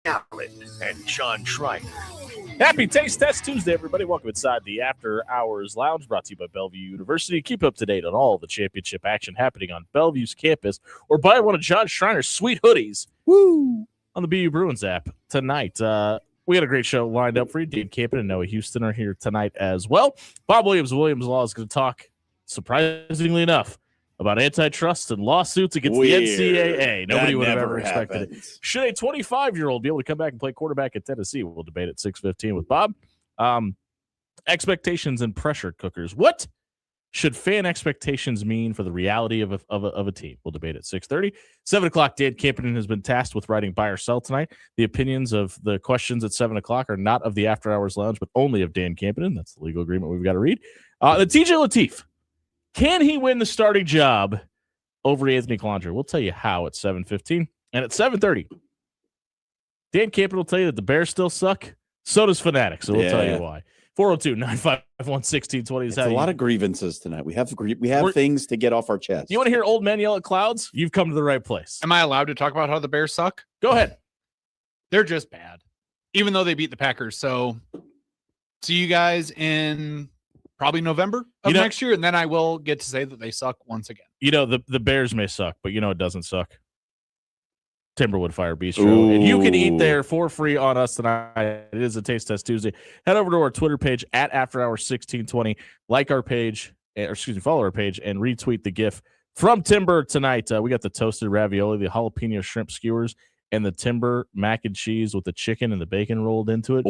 Allen and John Schreiner. Happy Taste Test Tuesday, everybody. Welcome inside the After Hours Lounge, brought to you by Bellevue University. Keep up to date on all the championship action happening on Bellevue's campus, or buy one of John Schreiner's sweet hoodies on the BU Bruins app tonight. We got a great show lined up for you. Dave Campen and Noah Houston are here tonight as well. Bob Williams Law is going to talk, surprisingly enough, about antitrust and lawsuits against the NCAA. Nobody would have ever expected it. Should a 25-year-old be able to come back and play quarterback at Tennessee? We'll debate at 6:15 with Bob. Expectations and pressure cookers. What should fan expectations mean for the reality of a team? We'll debate at 6:30. 7 o'clock, Dan Campen has been tasked with writing Buy or Sell tonight. The opinions of the questions at 7 o'clock are not of the After Hours Lounge, but only of Dan Campen. That's the legal agreement we've got to read. The TJ Lateef. Can he win the starting job over Anthony Colandre? We'll tell you how at 7:15. And at 7:30, Dan Campen will tell you that the Bears still suck. So does Fanatic. So we'll tell you why. 402-951-1620 is a lot of grievances tonight. We have things to get off our chest. You want to hear old men yell at clouds? You've come to the right place. Am I allowed to talk about how the Bears suck? Go ahead. They're just bad, even though they beat the Packers. So see you guys in probably November of next year, and then I will get to say that they suck once again. The Bears may suck, but it doesn't suck. Timberwood Fire Bistro. And you can eat there for free on us tonight. It is a Taste Test Tuesday. Head over to our Twitter page at After Hours 1620. Like our page, follow our page, and retweet the GIF from Timber tonight. We got the toasted ravioli, the jalapeno shrimp skewers, and the Timber mac and cheese with the chicken and the bacon rolled into it.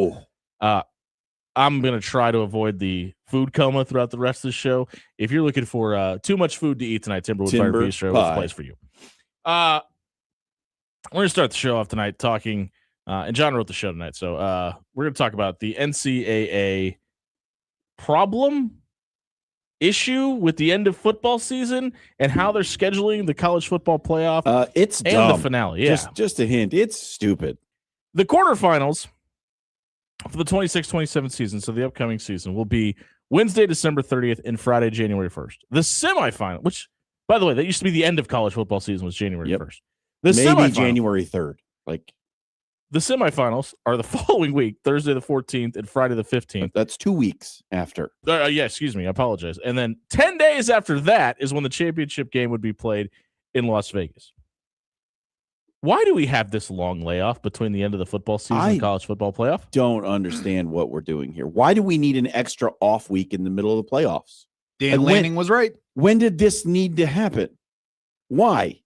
I'm going to try to avoid the food coma throughout the rest of the show. If you're looking for too much food to eat tonight, Timberwood Fire Bistro is the place for you. We're going to start the show off tonight talking, and John wrote the show tonight, so we're going to talk about the NCAA issue with the end of football season and how they're scheduling the college football playoff. It's and dumb. The finale. Yeah. Just a hint. It's stupid. The quarterfinals for the 26-27 season, so the upcoming season, will be Wednesday, December 30th and Friday, January 1st. The semifinal, which, by the way, that used to be the end of college football season, was January 1st. Maybe January 3rd. The semifinals are the following week, Thursday the 14th and Friday the 15th. That's 2 weeks after. Excuse me. I apologize. And then 10 days after that is when the championship game would be played in Las Vegas. Why do we have this long layoff between the end of the football season and college football playoff? Don't understand what we're doing here. Why do we need an extra off week in the middle of the playoffs? Dan Lanning was right. When did this need to happen? Why?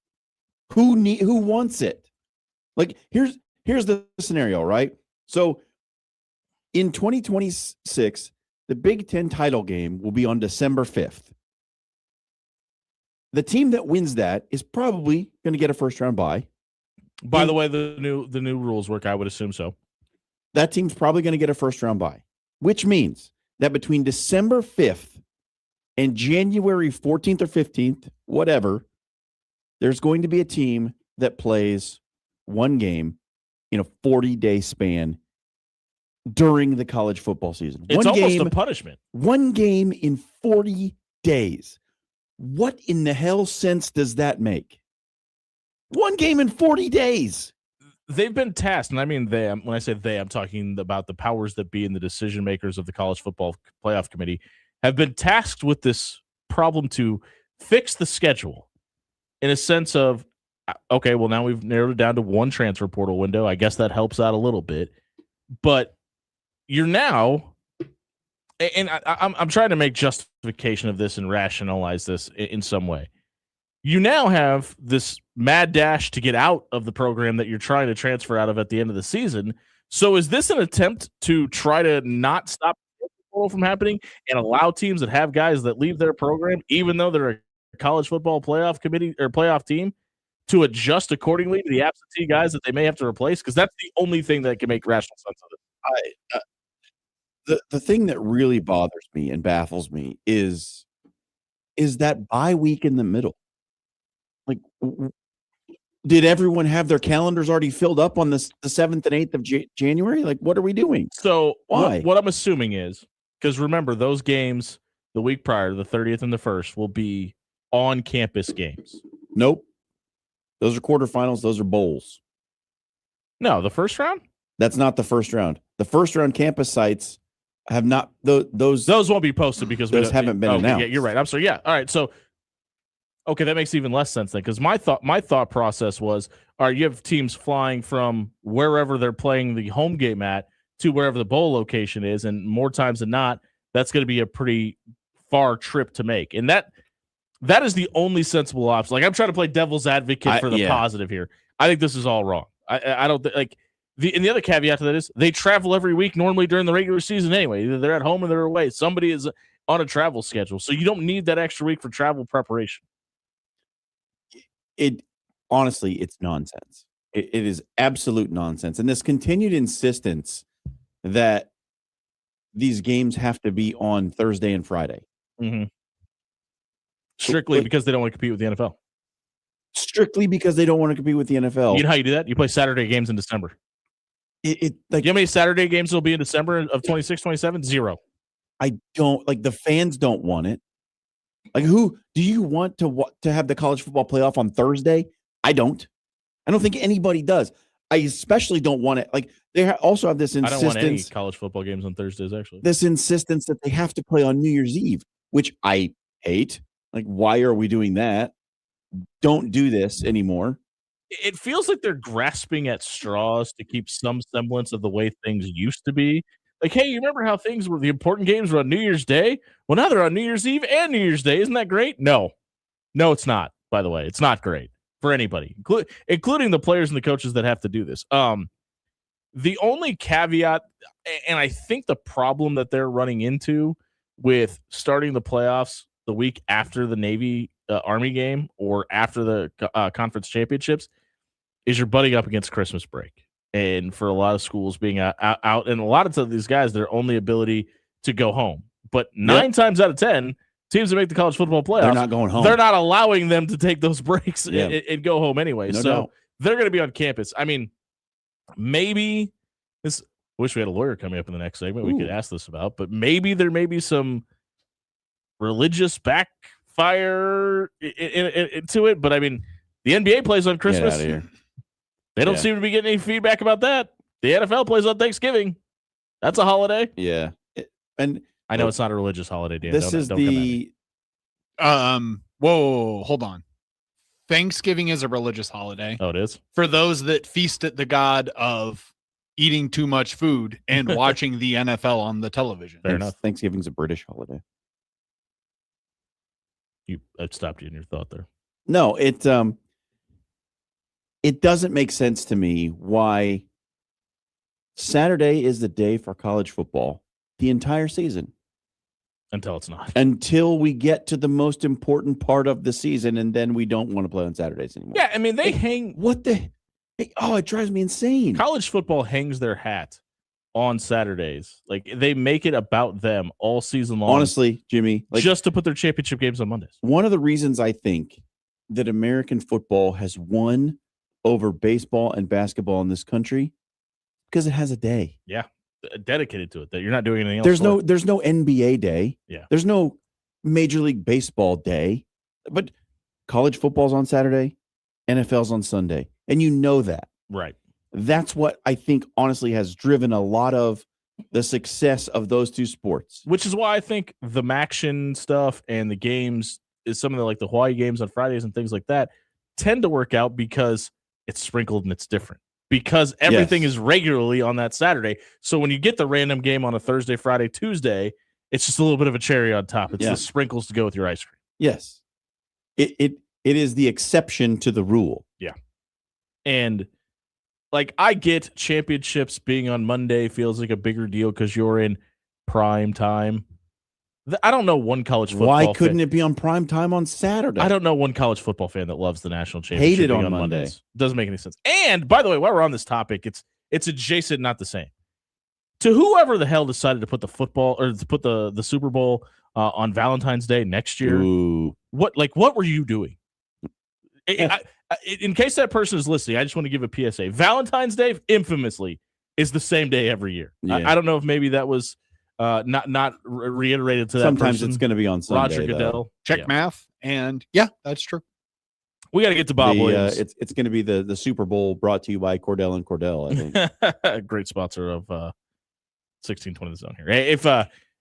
Who wants it? Here's the scenario, right? So in 2026, the Big Ten title game will be on December 5th. The team that wins that is probably going to get a first round bye. By the way, the new rules work. I would assume so. That team's probably going to get a first round bye, which means that between December 5th and January 14th or 15th, whatever, there's going to be a team that plays one game in a 40-day span during the college football season. It's almost a punishment. One game in 40 days. What in the hell sense does that make? One game in 40 days. They've been tasked, and I mean they. When I say they, I'm talking about the powers that be and the decision makers of the college football playoff committee have been tasked with this problem to fix the schedule in a sense of, okay, well, now we've narrowed it down to one transfer portal window. I guess that helps out a little bit, but you're now, and I'm trying to make justification of this and rationalize this in some way. You now have this mad dash to get out of the program that you're trying to transfer out of at the end of the season. So is this an attempt to try to not stop from happening and allow teams that have guys that leave their program, even though they're a college football playoff committee or playoff team, to adjust accordingly to the absentee guys that they may have to replace? Because that's the only thing that can make rational sense of it. The thing that really bothers me and baffles me is that bye week in the middle. Did everyone have their calendars already filled up on the 7th and 8th of January? What are we doing? So what I'm assuming is, because remember, those games the week prior, the 30th and the 1st, will be on-campus games. Nope. Those are quarterfinals. Those are bowls. No, the first round? That's not the first round. The first round campus sites have not those won't be posted because those haven't been announced. Yeah, you're right. I'm sorry. Yeah. All right. So okay, that makes even less sense then, because my thought process was, all right, you have teams flying from wherever they're playing the home game at to wherever the bowl location is, and more times than not, that's going to be a pretty far trip to make. And that is the only sensible option. Like, I'm trying to play devil's advocate for the positive here. I think this is all wrong. I don't like and the other caveat to that is they travel every week normally during the regular season anyway. Either they're at home or they're away. Somebody is on a travel schedule, so you don't need that extra week for travel preparation. It honestly, it's nonsense. It is absolute nonsense. And this continued insistence that these games have to be on Thursday and Friday. Mm-hmm. Strictly because they don't want to compete with the NFL. Strictly because they don't want to compete with the NFL. You know how you do that? You play Saturday games in December. Like, do you know how many Saturday games will be in December of 26, 27? 0. I don't like the fans don't want it. Like, who do you want to have the college football playoff on Thursday? I don't think anybody does. I especially don't want it. Like, they also have this insistence. I don't want any college football games on Thursdays, actually. This insistence that they have to play on New Year's Eve, which I hate. Like, why are we doing that? Don't do this anymore. It feels like they're grasping at straws to keep some semblance of the way things used to be. Like, hey, you remember how things were, the important games were on New Year's Day? Well, now they're on New Year's Eve and New Year's Day. Isn't that great? No, it's not, by the way. It's not great for anybody, including the players and the coaches that have to do this. The only caveat, and I think the problem that they're running into with starting the playoffs the week after the Navy Army game or after the conference championships, is you're butting up against Christmas break. And for a lot of schools being out, and a lot of these guys, their only ability to go home. But 9 times out of 10, teams that make the college football playoffs, they're not going home. They're not allowing them to take those breaks and go home anyway. They're going to be on campus. I mean, maybe this. I wish we had a lawyer coming up in the next segment. We could ask this about, but maybe there may be some religious backfire into it. But I mean, the NBA plays on Christmas. Get out of here. They don't seem to be getting any feedback about that. The NFL plays on Thanksgiving. That's a holiday. Yeah. And I know it's not a religious holiday, Dan. This is the whoa, hold on. Thanksgiving is a religious holiday. Oh, it is? For those that feast at the god of eating too much food and watching the NFL on the television. Fair enough. Thanksgiving's a British holiday. I stopped you in your thought there. No, it doesn't make sense to me why Saturday is the day for college football the entire season. Until it's not. Until we get to the most important part of the season, and then we don't want to play on Saturdays anymore. Yeah, I mean, they hang... What the... it drives me insane. College football hangs their hat on Saturdays. Like, they make it about them all season long. Honestly, Jimmy... just to put their championship games on Mondays. One of the reasons I think that American football has won over baseball and basketball in this country, because it has a day. Yeah, dedicated to it. That you're not doing anything else. There's no NBA day. Yeah. There's no Major League Baseball day. But college football's on Saturday, NFL's on Sunday, and you know that. Right. That's what I think honestly has driven a lot of the success of those two sports. Which is why I think the Maction stuff and the games is some of the, like the Hawaii games on Fridays and things like that, tend to work out because it's sprinkled and it's different. Because everything is regularly on that Saturday. So when you get the random game on a Thursday, Friday, Tuesday, it's just a little bit of a cherry on top. It's the sprinkles to go with your ice cream. Yes. It is the exception to the rule. Yeah. And like, I get championships being on Monday feels like a bigger deal because you're in prime time. I don't know one college football Why couldn't it be on prime time on Saturday? I don't know one college football fan that loves the national championship. Hate it on Monday. Mondays. Doesn't make any sense. And by the way, while we're on this topic, it's adjacent, not the same. To whoever the hell decided to put the football or to put the Super Bowl on Valentine's Day next year, what were you doing? In case that person is listening, I just want to give a PSA. Valentine's Day, infamously, is the same day every year. Yeah. I don't know if maybe that was not reiterated to that Sometimes person. it's going to be on Sunday. Roger Goodell. Check math, and that's true. We got to get to Bob Williams. It's going to be the Super Bowl brought to you by Cordell and Cordell, I think. Great sponsor of 1620 The Zone here. Hey, if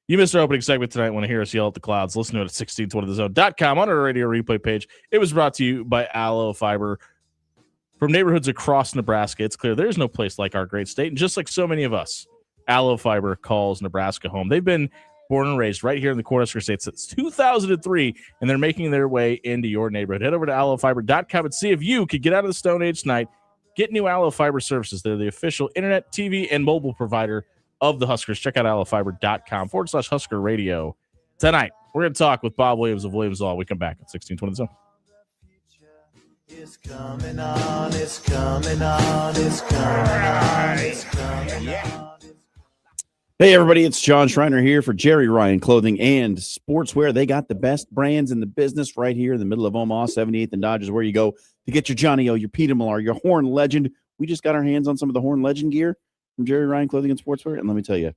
you missed our opening segment tonight, want to hear us yell at the clouds, listen to it at 1620thezone.com on our radio replay page. It was brought to you by Aloe Fiber. From neighborhoods across Nebraska, it's clear there's no place like our great state. And just like so many of us, Aloe Fiber calls Nebraska home. They've been born and raised right here in the Cornhusker State since 2003, and they're making their way into your neighborhood. Head over to aloefiber.com and see if you could get out of the Stone Age tonight. Get new Aloe Fiber services. They're the official internet, TV, and mobile provider of the Huskers. Check out aloefiber.com/Husker Radio tonight. We're going to talk with Bob Williams of Williams Law. We come back at 1620 Zone. It's coming on, it's coming on, it's coming on, it's coming on. Hey, everybody, it's John Schreiner here for Jerry Ryan Clothing and Sportswear. They got the best brands in the business right here in the middle of Omaha. 78th and Dodge is where you go to get your Johnny O, your Peter Millar, your Horn Legend. We just got our hands on some of the Horn Legend gear from Jerry Ryan Clothing and Sportswear, and let me tell you,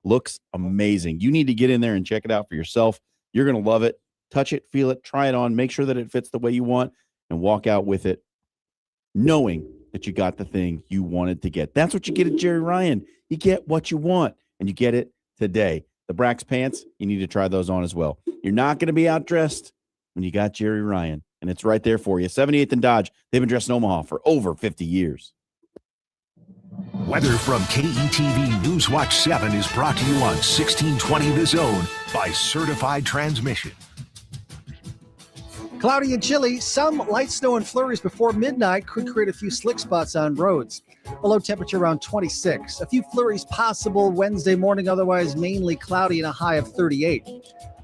looks amazing. You need to get in there and check it out for yourself. You're going to love it. Touch it, feel it, try it on, make sure that it fits the way you want, and walk out with it knowing that you got the thing you wanted to get. That's what you get at Jerry Ryan. You get what you want, and you get it today. The Brax pants, you need to try those on as well. You're not going to be outdressed when you got Jerry Ryan, and it's right there for you. 78th and Dodge, they've been dressed in Omaha for over 50 years. Weather from KETV Newswatch 7 is brought to you on 1620 The Zone by Certified Transmission. Cloudy and chilly, some light snow and flurries before midnight could create a few slick spots on roads. A low temperature around 26. A few flurries possible Wednesday morning, otherwise mainly cloudy and a high of 38.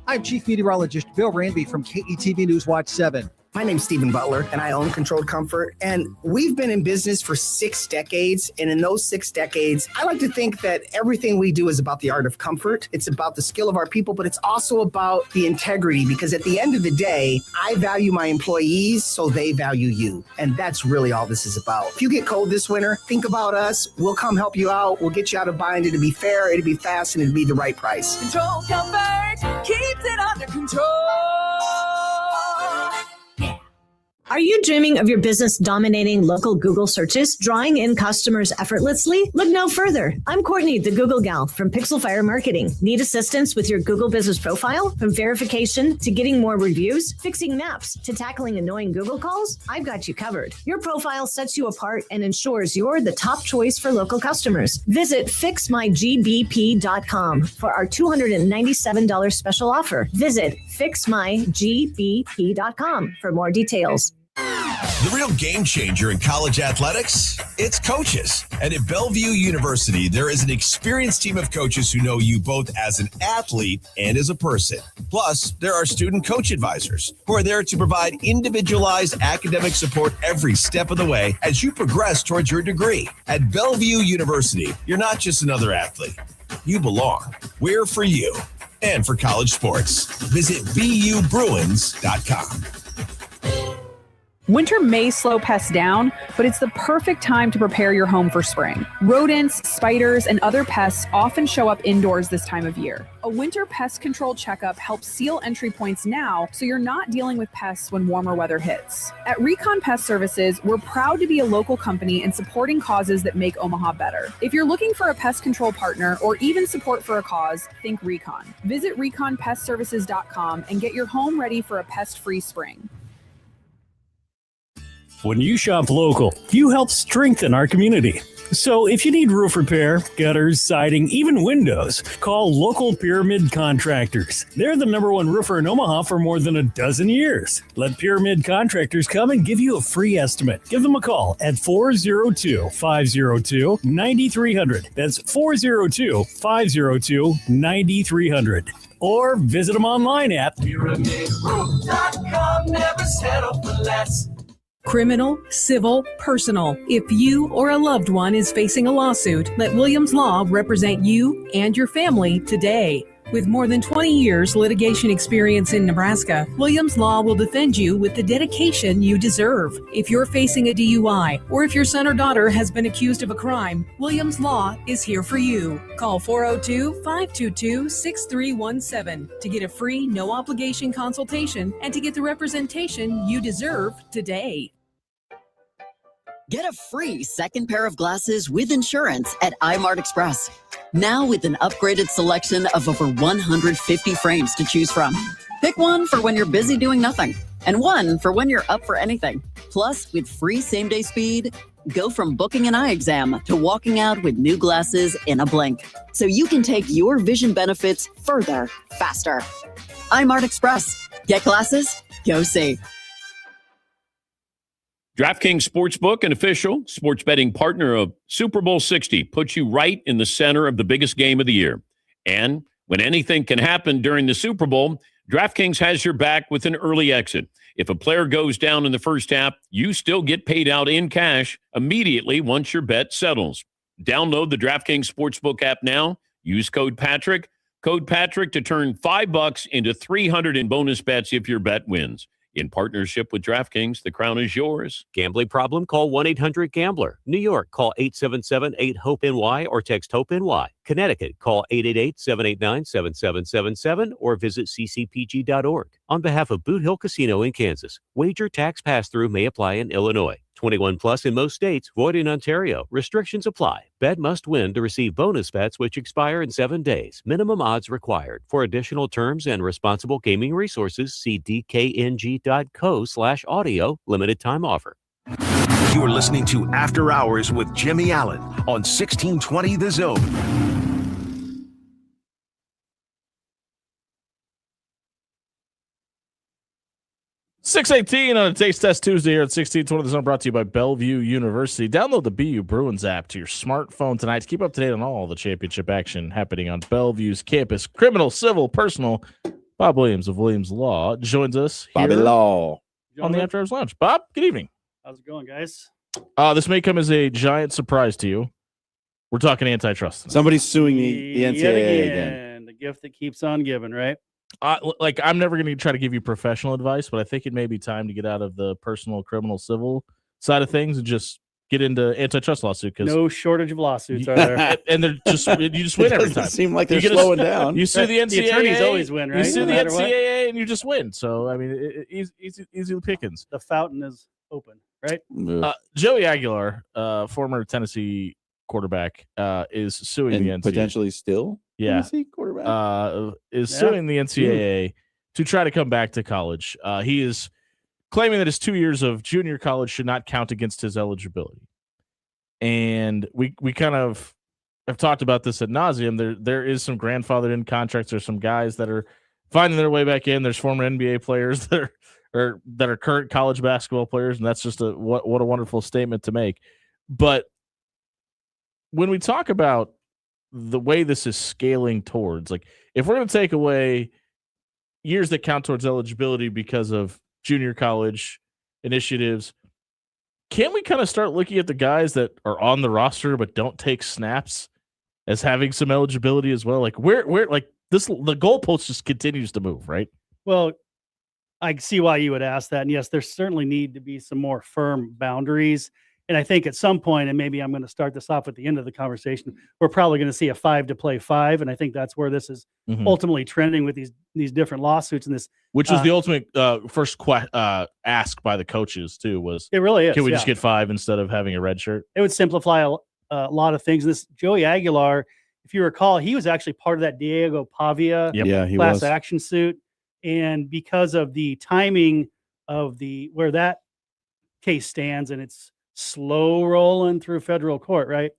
I'm Chief Meteorologist Bill Ranby from KETV Newswatch 7. My name's Stephen Butler, and I own Controlled Comfort. And we've been in business for 6 decades. And in those 6 decades, I like to think that everything we do is about the art of comfort. It's about the skill of our people, but it's also about the integrity. Because at the end of the day, I value my employees, so they value you. And that's really all this is about. If you get cold this winter, think about us. We'll come help you out. We'll get you out of bind. It'll be fair, it'll be fast, and it'll be the right price. Control Comfort keeps it under control. Are you dreaming of your business dominating local Google searches, drawing in customers effortlessly? Look no further. I'm Courtney, the Google gal from Pixel Fire Marketing. Need assistance with your Google business profile? From verification to getting more reviews, fixing maps to tackling annoying Google calls? I've got you covered. Your profile sets you apart and ensures you're the top choice for local customers. Visit fixmygbp.com for our $297 special offer. Visit fixmygbp.com for more details. The real game changer in college athletics, it's coaches. And at Bellevue University, there is an experienced team of coaches who know you both as an athlete and as a person. Plus, there are student coach advisors who are there to provide individualized academic support every step of the way as you progress towards your degree. At Bellevue University, you're not just another athlete. You belong. We're for you and for college sports. Visit BUBruins.com. Winter may slow pests down, but it's the perfect time to prepare your home for spring. Rodents, spiders, and other pests often show up indoors this time of year. A winter pest control checkup helps seal entry points now so you're not dealing with pests when warmer weather hits. At Recon Pest Services, we're proud to be a local company and supporting causes that make Omaha better. If you're looking for a pest control partner or even support for a cause, think Recon. Visit reconpestservices.com and get your home ready for a pest-free spring. When you shop local, you help strengthen our community. So if you need roof repair, gutters, siding, even windows, call local Pyramid Contractors. They're the #1 roofer in Omaha for more than a dozen years. Let Pyramid Contractors come and give you a free estimate. Give them a call at 402-502-9300. That's 402-502-9300. Or visit them online at PyramidRoof.com. Never settle for less. Criminal, civil, personal. If you or a loved one is facing a lawsuit, let Williams Law represent you and your family today. With more than 20 years litigation experience in Nebraska, Williams Law will defend you with the dedication you deserve. If you're facing a DUI or if your son or daughter has been accused of a crime, Williams Law is here for you. Call 402-522-6317 to get a free, no-obligation consultation and to get the representation you deserve today. Get a free second pair of glasses with insurance at iMart Express. Now with an upgraded selection of over 150 frames to choose from. Pick one for when you're busy doing nothing and one for when you're up for anything. Plus, with free same-day speed, go from booking an eye exam to walking out with new glasses in a blink. So you can take your vision benefits further, faster. iMart Express. Get glasses, go see. DraftKings Sportsbook, an official sports betting partner of Super Bowl 60, puts you right in the center of the biggest game of the year. And when anything can happen during the Super Bowl, DraftKings has your back with an early exit. If a player goes down in the first half, you still get paid out in cash immediately once your bet settles. Download the DraftKings Sportsbook app now. Use code Patrick. Code Patrick to turn $5 into $300 in bonus bets if your bet wins. In partnership with DraftKings, the crown is yours. Gambling problem? Call 1-800-GAMBLER. New York, call 877-8-HOPE-NY or text HOPE-NY. Connecticut, call 888-789-7777 or visit ccpg.org. On behalf of Boot Hill Casino in Kansas, wager tax pass-through may apply in Illinois. 21 plus in most states, void in Ontario. Restrictions apply. Bet must win to receive bonus bets which expire in 7 days. Minimum odds required. For additional terms and responsible gaming resources, see dkng.co/audio. Limited time offer. You're listening to After Hours with Jimmy Allen on 1620 The Zone. 6:18 on a Taste Test Tuesday here at 1620 The Zone, brought to you by Bellevue University. Download the BU Bruins app to your smartphone tonight to keep up to date on all the championship action happening on Bellevue's campus. Criminal, civil, personal. Bob Williams of Williams Law joins us here Bobby Law on the After Hours Lounge. Bob, good evening. How's it going, guys? This may come as a giant surprise to you. We're talking antitrust tonight. Somebody's suing the Yet NCAA again. The gift that keeps on giving, right? I'm never going to try to give you professional advice, but I think it may be time to get out of the personal, criminal, civil side of things and just get into antitrust lawsuit. Cause no shortage of lawsuits are there, and they're just you just win every time. Seem like they're slowing down. You sue the NCAA. The attorneys always win, right? You sue No the matter NCAA and you just win. So I mean, easy pickings. The fountain is open, right? Joey Aguilar, former Tennessee quarterback, is suing And the NCAA. potentially still Tennessee quarterback. Is suing the NCAA to try to come back to college. He is claiming that his 2 years of junior college should not count against his eligibility. And we kind of have talked about this ad nauseum. There is some grandfathered in contracts. There's some guys that are finding their way back in. There's former NBA players that are current college basketball players, and that's just what a wonderful statement to make. But when we talk about the way this is scaling towards, like, if we're going to take away years that count towards eligibility because of junior college initiatives, can we kind of start looking at the guys that are on the roster but don't take snaps as having some eligibility as well? Like, where like this, the goalpost just continues to move, right? Well, I see why you would ask that. And yes, there certainly need to be some more firm boundaries. And I think at some point, and maybe I'm going to start this off at the end of the conversation, we're probably going to see a 5 to play 5. And I think that's where this is ultimately trending with these different lawsuits. And this, which was the ultimate first ask by the coaches too, was it really is. Can we just get 5 instead of having a red shirt? It would simplify a lot of things. This Joey Aguilar, if you recall, he was actually part of that Diego Pavia class action suit. And because of the timing of where that case stands, and it's slow rolling through federal court, right?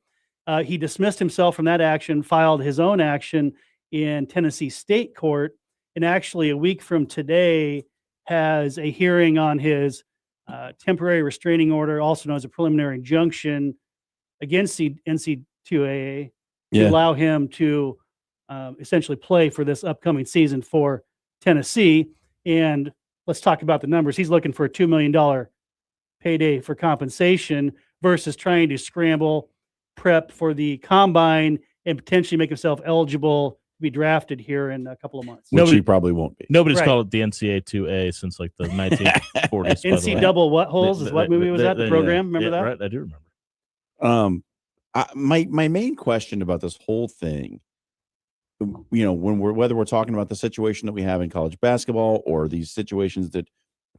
He dismissed himself from that action, filed his own action in Tennessee State Court, and actually a week from today has a hearing on his temporary restraining order, also known as a preliminary injunction against the NC2AA to allow him to essentially play for this upcoming season for Tennessee. And let's talk about the numbers. He's looking for a $2 million payday for compensation versus trying to scramble, prep for the combine, and potentially make himself eligible be drafted here in a couple of months. Which he probably won't be. Nobody's Right. called it the NCAA 2A since like the 1940s. NC double what holes is what movie was that? The program? Remember that? Right, I do remember. My main question about this whole thing, whether we're talking about the situation that we have in college basketball or these situations that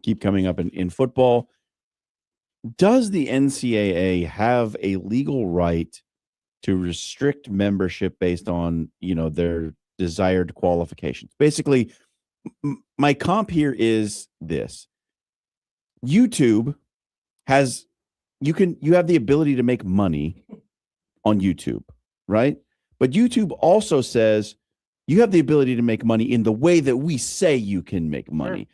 keep coming up in football, does the NCAA have a legal right to restrict membership based on their desired qualifications? Basically, my comp here is this: YouTube has you have the ability to make money on YouTube, right? But YouTube also says you have the ability to make money in the way that we say you can make money.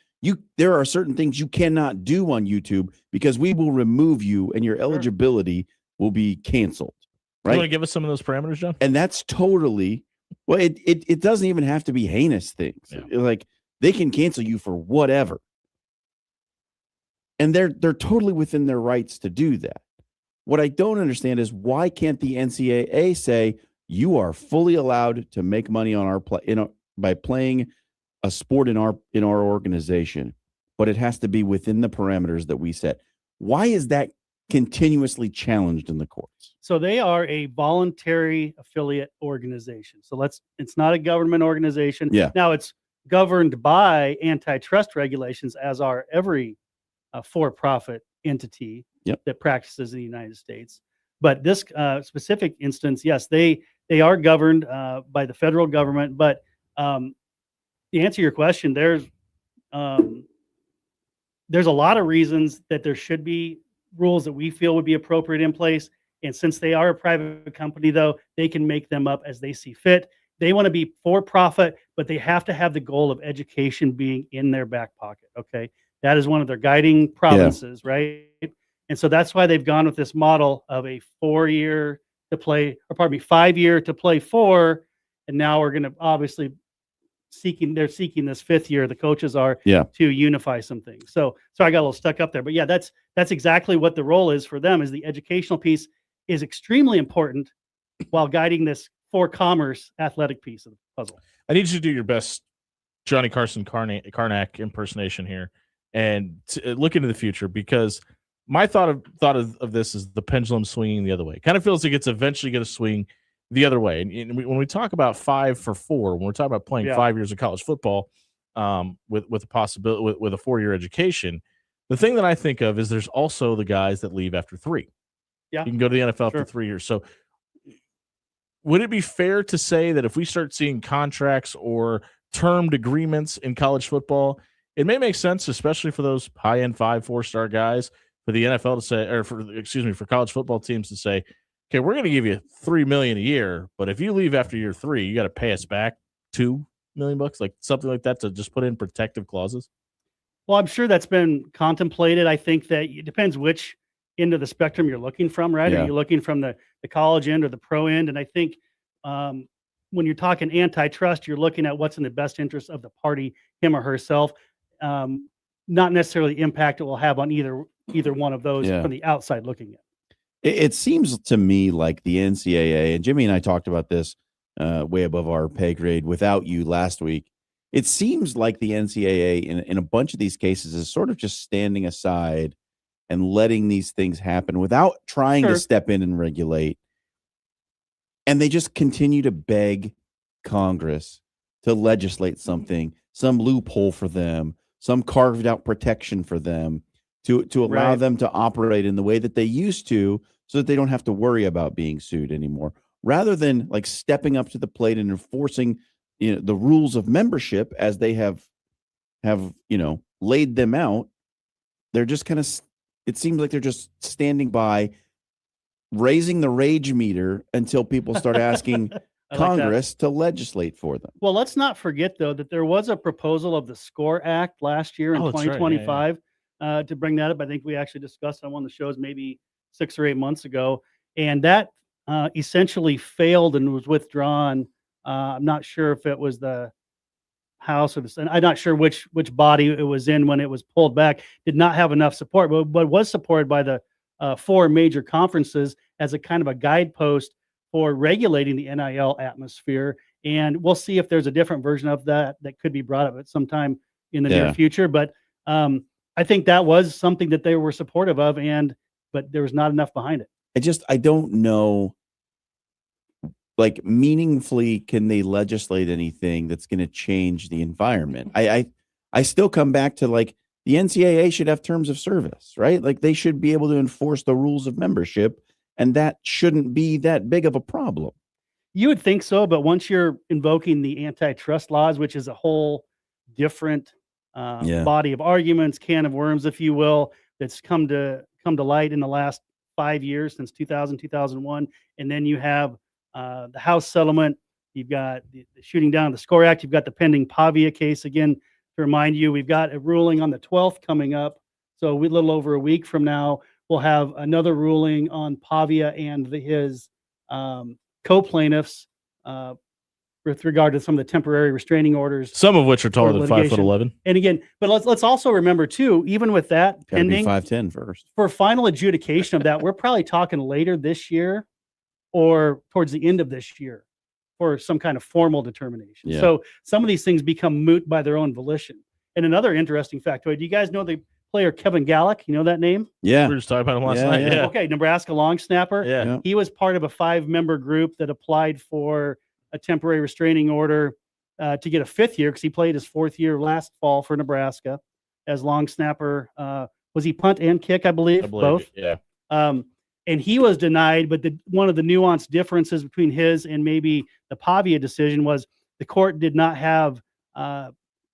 There are certain things you cannot do on YouTube because we will remove you and your eligibility will be canceled. Right? You want to give us some of those parameters, John? And that's totally it doesn't even have to be heinous things. Yeah. Like they can cancel you for whatever. And they're totally within their rights to do that. What I don't understand is why can't the NCAA say you are fully allowed to make money on our by playing a sport in our organization, but it has to be within the parameters that we set. Why is that continuously challenged in the courts? So they are a voluntary affiliate organization. So it's not a government organization. Yeah. Now it's governed by antitrust regulations, as are every for-profit entity that practices in the United States. But this specific instance, yes, they are governed by the federal government. But to answer your question, there's a lot of reasons that there should be rules that we feel would be appropriate in place. And since they are a private company, though, they can make them up as they see fit. They want to be for profit, but they have to have the goal of education being in their back pocket. Okay. That is one of their guiding provinces, right? And so that's why they've gone with this model of a 5-year to play 4. And now we're going to obviously seeking this 5th year. The coaches are to unify some things. So I got a little stuck up there, but yeah, that's exactly what the role is for them. Is the educational piece is extremely important while guiding this for commerce athletic piece of the puzzle. I need you to do your best Johnny Carson Carnac impersonation here and look into the future, because my thought of this is the pendulum swinging the other way. It kind of feels like it's eventually going to swing the other way. And when we talk about 5 for 4, when we're talking about playing 5 years of college football with a possibility with a 4-year education, the thing that I think of is there's also the guys that leave after 3. Yeah, you can go to the NFL for 3 years. So would it be fair to say that if we start seeing contracts or termed agreements in college football, it may make sense, especially for those high-end 5-4-star guys, for the NFL to say, or for college football teams to say, okay, we're going to give you $3 million a year, but if you leave after year 3, you got to pay us back $2 million, like something like that, to just put in protective clauses. Well, I'm sure that's been contemplated. I think that it depends which end of the spectrum you're looking from, right? Yeah. Are you looking from the college end or the pro end? And I think when you're talking antitrust, you're looking at what's in the best interest of the party, him or herself, not necessarily the impact it will have on either one of those from the outside looking at. It seems to me like the NCAA, and Jimmy and I talked about this way above our pay grade without you last week. It seems like the NCAA in a bunch of these cases is sort of just standing aside and letting these things happen without trying to step in and regulate. And they just continue to beg Congress to legislate something, some loophole for them, some carved out protection for them to allow them to operate in the way that they used to, so that they don't have to worry about being sued anymore, rather than like stepping up to the plate and enforcing the rules of membership as they have laid them out. They're just kind of, it seems like they're just standing by, raising the rage meter until people start asking Congress to legislate for them. Well, let's not forget, though, that there was a proposal of the SCORE Act last year in 2025 to bring that up. I think we actually discussed on one of the shows maybe 6 or 8 months ago, and that essentially failed and was withdrawn. I'm not sure if it was the House or the Senate. I'm not sure which body it was in when it was pulled back. Did not have enough support, but was supported by the 4 major conferences as a kind of a guidepost for regulating the NIL atmosphere And we'll see if there's a different version of that could be brought up at some time in the Yeah. near future. But I think that was something that they were supportive of, but there was not enough behind it. I don't know, like, meaningfully, can they legislate anything that's going to change the environment? I still come back to, like, the NCAA should have terms of service, right? Like, they should be able to enforce the rules of membership, and that shouldn't be that big of a problem. You would think so, but once you're invoking the antitrust laws, which is a whole different body of arguments, can of worms, if you will, that's come to light in the last 5 years, since 2000, 2001. And then you have the House settlement. You've got the shooting down the SCORE Act. You've got the pending Pavia case. Again, to remind you, we've got a ruling on the 12th coming up. So a little over a week from now, we'll have another ruling on Pavia and his co-plainths with regard to some of the temporary restraining orders, some of which are taller than 5'11". And again, but let's also remember too, even with that pending, 5'10" first for final adjudication of that, we're probably talking later this year or towards the end of this year for some kind of formal determination. Yeah. So some of these things become moot by their own volition. And another interesting factoid: do you guys know the player Kevin Gallick? You know that name? Yeah, we were just talking about him last night. Yeah. Okay, Nebraska long snapper. Yeah. He was part of a 5-member group that applied for a temporary restraining order to get a 5th year, because he played his 4th year last fall for Nebraska as long snapper. Was he punt and kick? I believe both. Yeah. And he was denied, but one of the nuanced differences between his and maybe the Pavia decision was the court did not have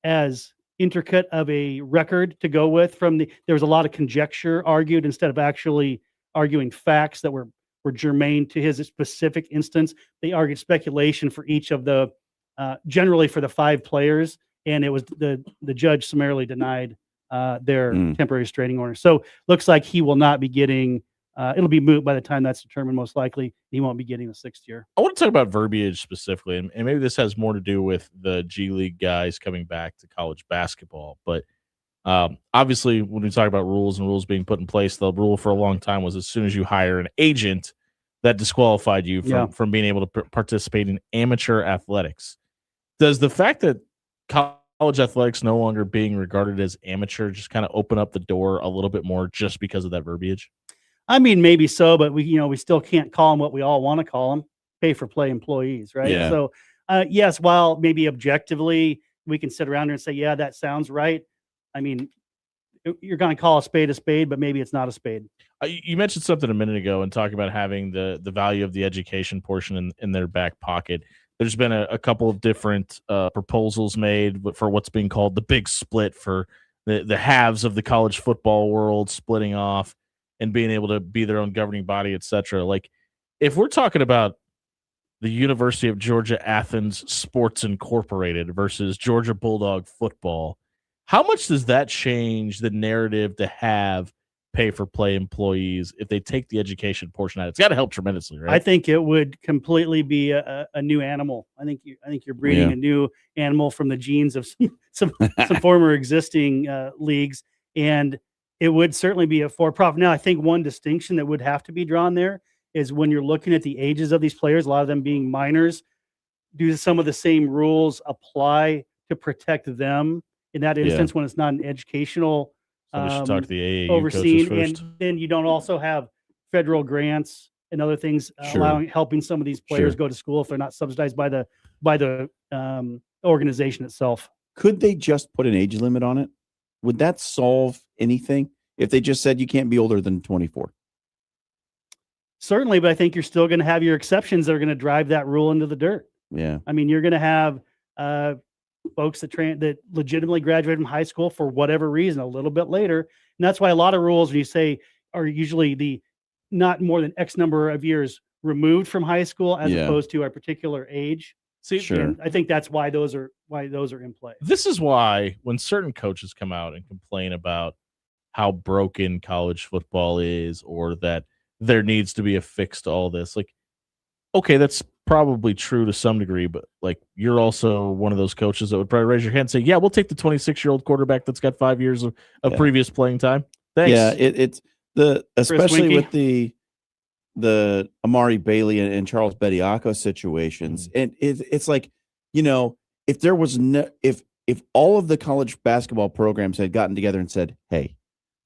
as intricate of a record to go with. There was a lot of conjecture argued instead of actually arguing facts that were germane to his specific instance. They argued speculation for each of the generally for the 5 players, and it was the judge summarily denied their temporary restraining order. So looks like he will not be getting. It'll be moot by the time that's determined. Most likely, he won't be getting the 6th year. I want to talk about verbiage specifically, and maybe this has more to do with the G League guys coming back to college basketball. But obviously, when we talk about rules and rules being put in place, the rule for a long time was as soon as you hire an agent, that disqualified you from being able to participate in amateur athletics. Does the fact that college athletics no longer being regarded as amateur just kind of open up the door a little bit more just because of that verbiage? I mean, maybe so, but we still can't call them what we all want to call them: pay for play employees, right? Yeah. So, yes, while maybe objectively we can sit around here and say, yeah, that sounds right. I mean, you're going to call a spade, but maybe it's not a spade. You mentioned something a minute ago and talking about having the value of the education portion in their back pocket. There's been a couple of different proposals made for what's being called the big split, for the halves of the college football world splitting off and being able to be their own governing body, et cetera. Like, if we're talking about the University of Georgia Athens Sports Incorporated versus Georgia Bulldog football, how much does that change the narrative to have pay-for-play employees if they take the education portion out? It's got to help tremendously, right? I think it would completely be a new animal. I think you're breeding a new animal from the genes of some former existing leagues, and it would certainly be a for-profit. Now, I think one distinction that would have to be drawn there is when you're looking at the ages of these players, a lot of them being minors, do some of the same rules apply to protect them in that instance when it's not an educational So we should talk to the AAU overseen, coaches first. and then you don't also have federal grants and other things helping some of these players go to school if they're not subsidized by the organization itself. Could they just put an age limit on it? Would that solve anything if they just said you can't be older than 24? Certainly, but I think you're still going to have your exceptions that are going to drive that rule into the dirt. Yeah. I mean, you're going to have folks that legitimately graduated from high school for whatever reason a little bit later. And that's why a lot of rules, when you say, are usually the not more than X number of years removed from high school as opposed to a particular age. See, and I think that's why those are in play. This is why when certain coaches come out and complain about how broken college football is, or that there needs to be a fix to all this, like, okay, that's probably true to some degree, but like, you're also one of those coaches that would probably raise your hand and say, yeah, we'll take the 26-year-old quarterback that's got 5 years of previous playing time. Thanks. Yeah, it's especially with the Amari Bailey and Charles Bediako situations. And it's like, if there was if all of the college basketball programs had gotten together and said, hey,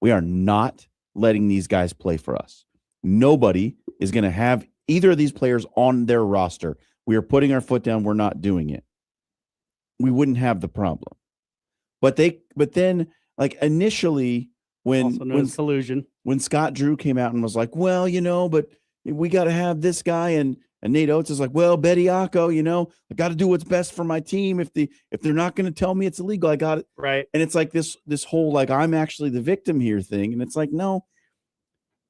we are not letting these guys play for us. Nobody is going to have either of these players on their roster. We are putting our foot down. We're not doing it. We wouldn't have the problem. But then like initially when collusion, when Scott Drew came out and was like, well, but we got to have this guy, and Nate Oates is like, well, Bediako, I got to do what's best for my team. If they're not going to tell me it's illegal, I got it. Right. And it's like this whole, like, I'm actually the victim here thing. And it's like, no,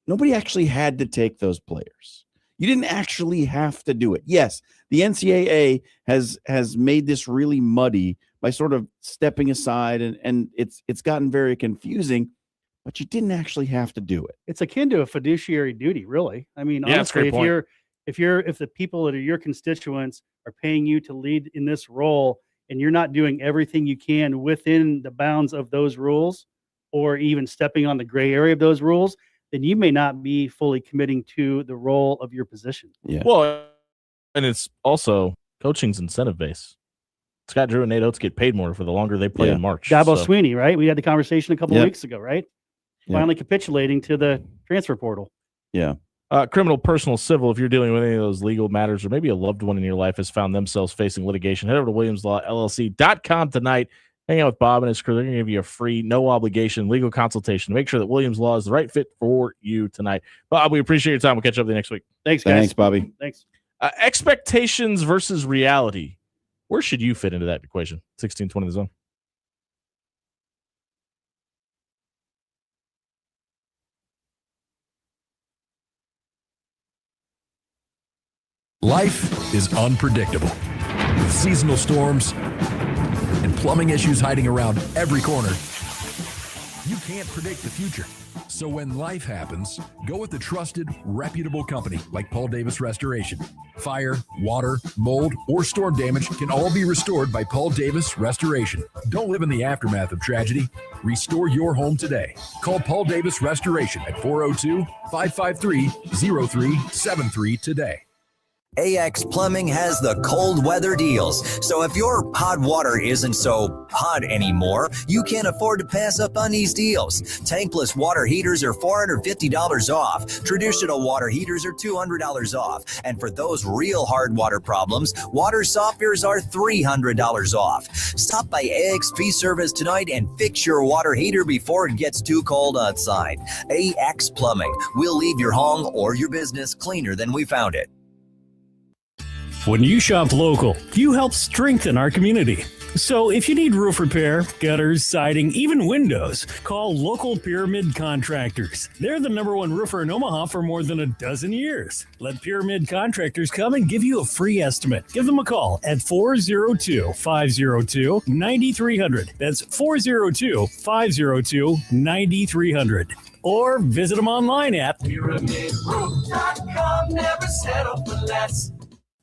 nobody actually had to take those players. You didn't actually have to do it. Yes, the NCAA has made this really muddy by sort of stepping aside, and it's gotten very confusing, but you didn't actually have to do it. It's akin to a fiduciary duty, really. I mean, Yeah, honestly, that's a great if the people that are your constituents are paying you to lead in this role, and you're not doing everything you can within the bounds of those rules, or even stepping on the gray area of those rules, then you may not be fully committing to the role of your position. Yeah. Well, and it's also coaching's incentive base. Scott Drew and Nate Oates get paid more for the longer they play in March. Dabo Sweeney, right? We had the conversation a couple of weeks ago, right? Yep. Finally capitulating to the transfer portal. Yeah. Criminal, personal, civil, if you're dealing with any of those legal matters, or maybe a loved one in your life has found themselves facing litigation, head over to WilliamsLawLLC.com tonight. Hang out with Bob and his crew. They're going to give you a free, no obligation legal consultation to make sure that Williams Law is the right fit for you tonight. Bob, we appreciate your time. We'll catch up with you next week. Thanks, guys. Thanks, Bobby. Thanks. Expectations versus reality. Where should you fit into that equation? 1620 the zone. Life is unpredictable, with seasonal storms and plumbing issues hiding around every corner. You can't predict the future. So when life happens, go with the trusted, reputable company like Paul Davis Restoration. Fire, water, mold, or storm damage can all be restored by Paul Davis Restoration. Don't live in the aftermath of tragedy. Restore your home today. Call Paul Davis Restoration at 402-553-0373 today. AX Plumbing has the cold weather deals. So if your hot water isn't so hot anymore, you can't afford to pass up on these deals. Tankless water heaters are $450 off. Traditional water heaters are $200 off. And for those real hard water problems, water softeners are $300 off. Stop by AXP Service tonight and fix your water heater before it gets too cold outside. AX Plumbing. We'll leave your home or your business cleaner than we found it. When you shop local, you help strengthen our community. So if you need roof repair, gutters, siding, even windows, call local Pyramid Contractors. They're the #1 roofer in Omaha for more than a dozen years. Let Pyramid Contractors come and give you a free estimate. Give them a call at 402-502-9300. That's 402-502-9300. Or visit them online at PyramidRoof.com. Never settle for less.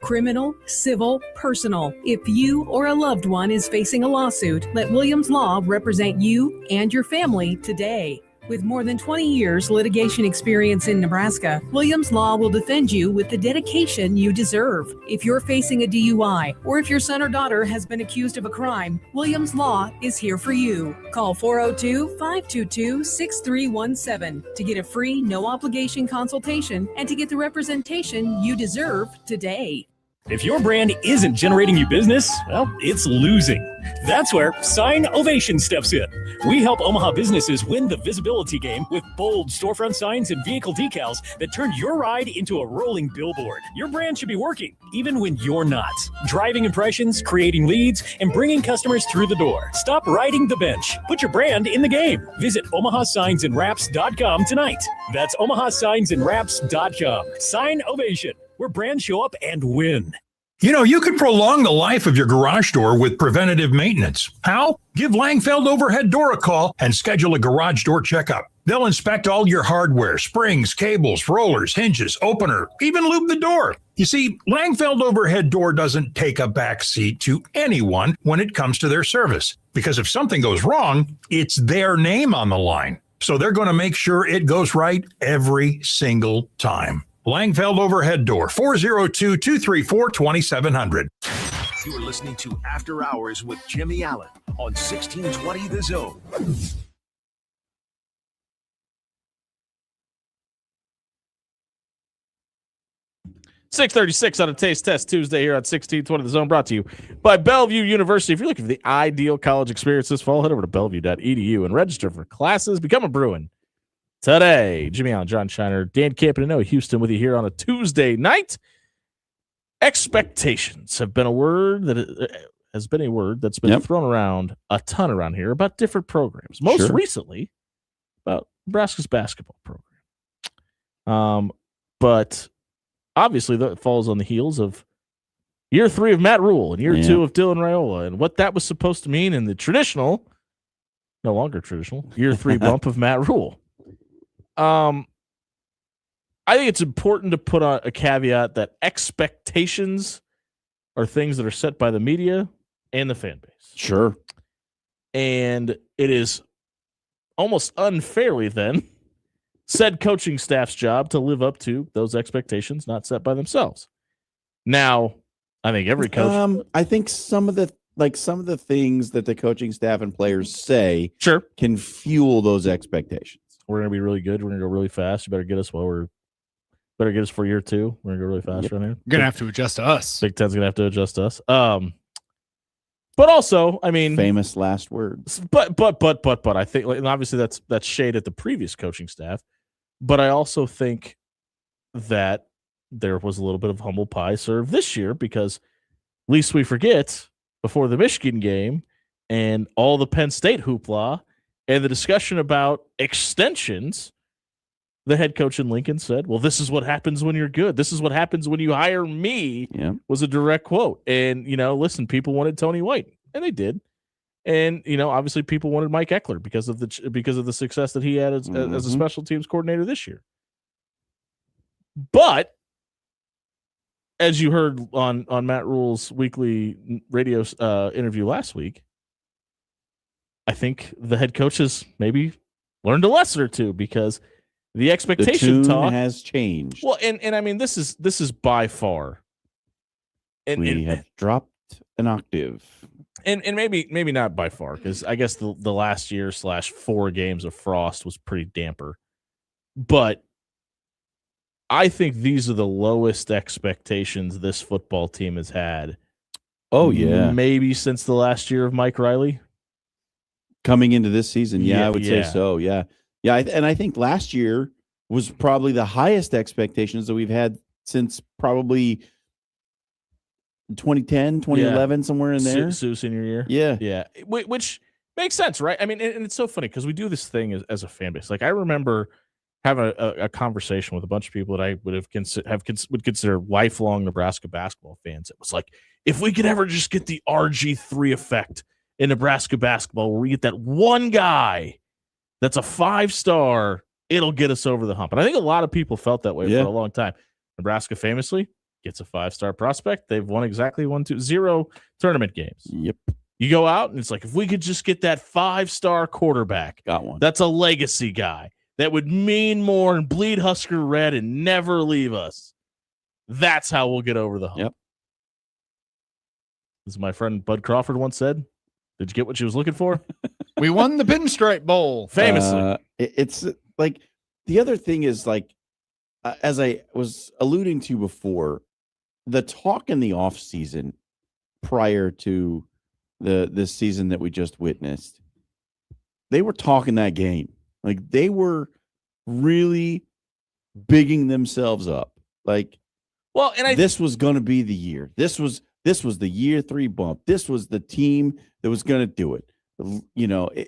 Criminal, civil, personal. If you or a loved one is facing a lawsuit, let Williams Law represent you and your family today. With more than 20 years litigation experience in Nebraska, Williams Law will defend you with the dedication you deserve. If you're facing a DUI, or if your son or daughter has been accused of a crime, Williams Law is here for you. Call 402-522-6317 to get a free, no-obligation consultation and to get the representation you deserve today. If your brand isn't generating you business, well, it's losing. That's where Sign Ovation steps in. We help Omaha businesses win the visibility game with bold storefront signs and vehicle decals that turn your ride into a rolling billboard. Your brand should be working, even when you're not. Driving impressions, creating leads, and bringing customers through the door. Stop riding the bench. Put your brand in the game. Visit OmahaSignsAndWraps.com tonight. That's OmahaSignsAndWraps.com. Sign Ovation, where brands show up and win. You know, you could prolong the life of your garage door with preventative maintenance. How? Give Langfeld Overhead Door a call and schedule a garage door checkup. They'll inspect all your hardware, springs, cables, rollers, hinges, opener, even lube the door. You see, Langfeld Overhead Door doesn't take a back seat to anyone when it comes to their service. Because if something goes wrong, it's their name on the line. So they're going to make sure it goes right every single time. Langfeld Overhead Door, 402-234-2700. You are listening to After Hours with Jimmy Allen on 1620 The Zone. .636 on a Taste Test Tuesday here on 1620 The Zone, brought to you by Bellevue University. If you're looking for the ideal college experience this fall, head over to bellevue.edu and register for classes. Become a Bruin today. Jimmy Allen, John Shiner, Dan Campen, and Noah Houston with you here on a Tuesday night. Expectations have been a word that's been thrown around a ton around here about different programs. Most recently, about Nebraska's basketball program. But obviously, that falls on the heels of year 3 of Matt Rule and year 2 of Dylan Raiola, and what that was supposed to mean in the traditional, no longer traditional, year 3 bump of Matt Rule. I think it's important to put on a caveat that expectations are things that are set by the media and the fan base. Sure. And it is almost unfairly then said coaching staff's job to live up to those expectations not set by themselves. Now, I think every coach I think some of the things that the coaching staff and players say can fuel those expectations. We're going to be really good. We're going to go really fast. You better get us better get us for year 2. We're going to go really fast right here. You're going to have to adjust to us. Big Ten's going to have to adjust to us. But also, I mean, famous last words. But I think, and obviously that's shade at the previous coaching staff. But I also think that there was a little bit of humble pie served this year, because least we forget, before the Michigan game and all the Penn State hoopla and the discussion about extensions, the head coach in Lincoln said, well, this is what happens when you're good. This is what happens when you hire me, was a direct quote. And, listen, people wanted Tony White, and they did. And, obviously people wanted Mike Eckler because of the success that he had as a special teams coordinator this year. But as you heard on Matt Rule's weekly radio interview last week, I think the head coaches maybe learned a lesson or two, because the expectation talk has changed. Well, and I mean, this is by far, and we have dropped an octave, and maybe not by far, because I guess the last year / 4 games of Frost was pretty damper, but I think these are the lowest expectations this football team has had. Oh yeah, maybe since the last year of Mike Riley. Coming into this season, I would say so. Yeah. And I think last year was probably the highest expectations that we've had since probably 2010, 2011, somewhere in there. Sue senior year. Yeah. Which makes sense, right? I mean, and it's so funny because we do this thing as a fan base. Like, I remember having a conversation with a bunch of people that I would would consider lifelong Nebraska basketball fans. It was like, if we could ever just get the RG3 effect in Nebraska basketball, where we get that one guy that's a 5-star, it'll get us over the hump. And I think a lot of people felt that way for a long time. Nebraska famously gets a 5-star prospect. They've won exactly 0 tournament games. Yep. You go out and it's like, if we could just get that 5-star quarterback, got one. That's a legacy guy that would mean more and bleed Husker red and never leave us. That's how we'll get over the hump. Yep. As my friend Bud Crawford once said, did you get what you was looking for? We won the Pinstripe Bowl. Famously. It's like, the other thing is, like, as I was alluding to before, the talk in the off season prior to this season that we just witnessed, they were talking that game. Like, they were really bigging themselves up. Like, well, and this was going to be the year. This was the year 3 bump. This was the team that was going to do it.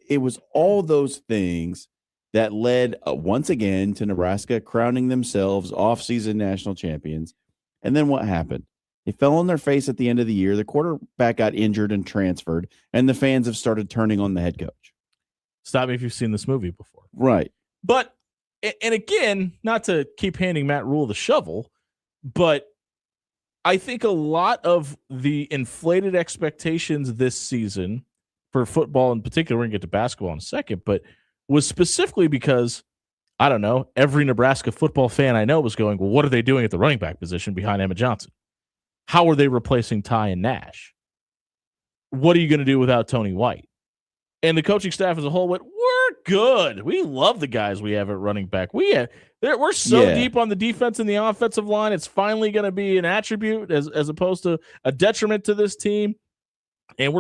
It was all those things that led once again to Nebraska crowning themselves off-season national champions. And then what happened? They fell on their face at the end of the year. The quarterback got injured and transferred, and the fans have started turning on the head coach. Stop me if you've seen this movie before. Right. But, and again, not to keep handing Matt Rule the shovel, but I think a lot of the inflated expectations this season for football in particular, we're going to get to basketball in a second, but was specifically because, I don't know, every Nebraska football fan I know was going, well, what are they doing at the running back position behind Emma Johnson? How are they replacing Ty and Nash? what are you going to do without Tony White? And the coaching staff as a whole went, we're good. We love the guys we have at running back. We're so deep on the defense and the offensive line. It's finally going to be an attribute as opposed to a detriment to this team. And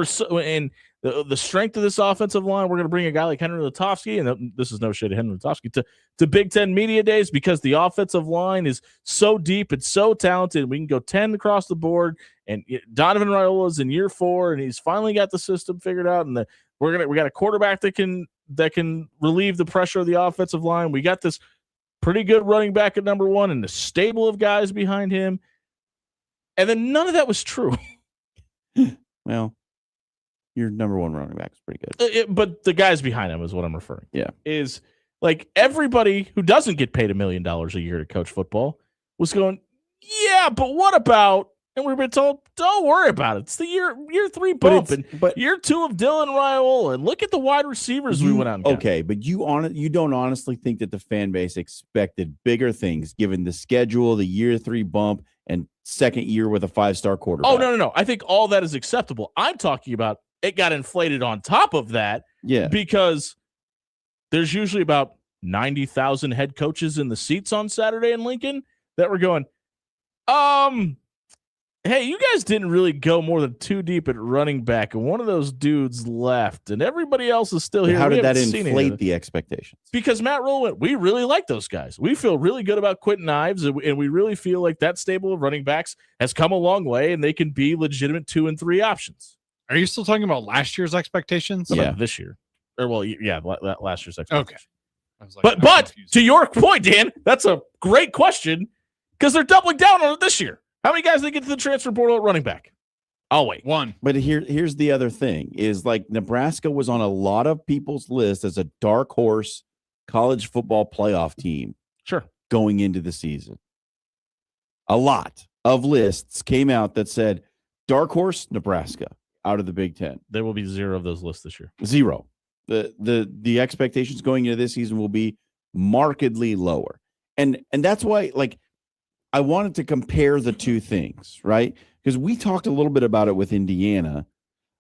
the strength of this offensive line, we're going to bring a guy like Henry Lutovsky, and this is no shade of Henry Lutovsky, to Big Ten Media Days because the offensive line is so deep, it's so talented. We can go 10 across the board, and Donovan Raiola is in year 4, and he's finally got the system figured out, and we got a quarterback that can relieve the pressure of the offensive line. We got this pretty good running back at number 1 and the stable of guys behind him. And then none of that was true. Well, your number 1 running back is pretty good. But the guys behind him is what I'm referring to. Yeah. Is like everybody who doesn't get paid $1 million a year to coach football was going, yeah, but what about, and we've been told, don't worry about it. It's the year 3 bump but year 2 of Dylan Raiola, and look at the wide receivers we went out and got. Okay, but you don't honestly think that the fan base expected bigger things given the schedule, the year 3 bump, and second year with a 5-star quarterback? Oh, no. I think all that is acceptable. I'm talking about it got inflated on top of that. Yeah. Because there's usually about 90,000 head coaches in the seats on Saturday in Lincoln that were going, hey, you guys didn't really go more than 2 deep at running back, and one of those dudes left, and everybody else is still here. How did that inflate the expectations? Because Matt Rule went, we really like those guys. We feel really good about Quentin Ives, and we really feel like that stable of running backs has come a long way, and they can be legitimate 2 and 3 options. Are you still talking about last year's expectations? Yeah, this year. Or, well, yeah, last year's expectations. Okay. I was like, but to your point, Dan, that's a great question because they're doubling down on it this year. How many guys did they get to the transfer portal at running back? I'll wait. 1. But here's the other thing is like Nebraska was on a lot of people's list as a dark horse college football playoff team. Sure. Going into the season. A lot of lists came out that said dark horse Nebraska out of the Big Ten. There will be 0 of those lists this year. 0. The expectations going into this season will be markedly lower. And that's why like I wanted to compare the two things, right? Because we talked a little bit about it with Indiana,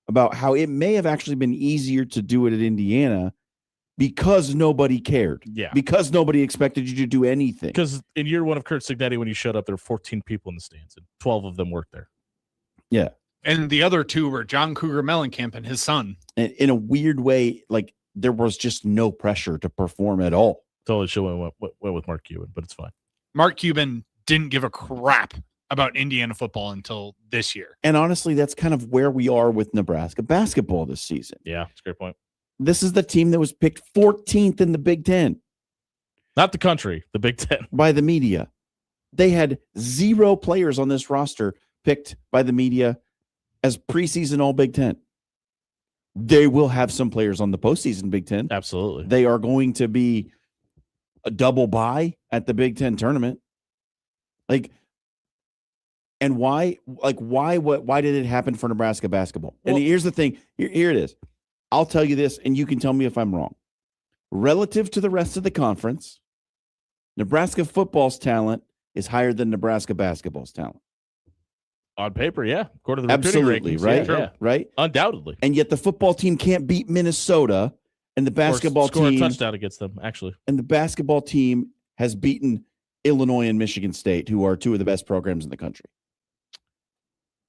about how it may have actually been easier to do it at Indiana because nobody cared. Yeah. Because nobody expected you to do anything. Because in year 1 of Kurt Signetti, when you showed up, there were 14 people in the stands, and 12 of them worked there. Yeah. And the other 2 were John Cougar Mellencamp and his son. And in a weird way, like there was just no pressure to perform at all. Totally should have went with Mark Cuban, but it's fine. Mark Cuban didn't give a crap about Indiana football until this year. And honestly, that's kind of where we are with Nebraska basketball this season. Yeah, that's a great point. This is the team that was picked 14th in the Big Ten. Not the country, the Big Ten. By the media. They had 0 players on this roster picked by the media as preseason All Big Ten. They will have some players on the postseason Big Ten. Absolutely. They are going to be a double bye at the Big Ten tournament. And why did it happen for Nebraska basketball? Well, and here's the thing. Here it is. I'll tell you this, and you can tell me if I'm wrong. Relative to the rest of the conference, Nebraska football's talent is higher than Nebraska basketball's talent. On paper, yeah. According to the Absolutely, rankings, right? Yeah. Right? Undoubtedly. And yet the football team can't beat Minnesota, and the basketball score team a touchdown against them, actually. And the basketball team has beaten Illinois and Michigan State, who are 2 of the best programs in the country.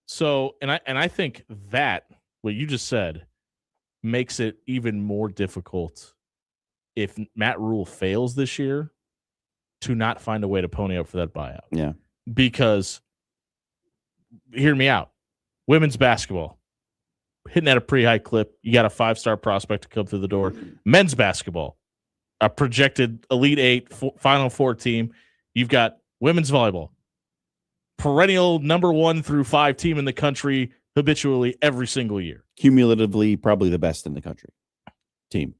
So, and I think that what you just said makes it even more difficult if Matt Rule fails this year to not find a way to pony up for that buyout. Yeah. Because, hear me out, women's basketball, hitting at a pretty high clip. You got a 5-star prospect to come through the door. Men's basketball, a projected Elite 8, Final 4 team. You've got women's volleyball, perennial number 1 through 5 team in the country habitually every single year. Cumulatively, probably the best in the country team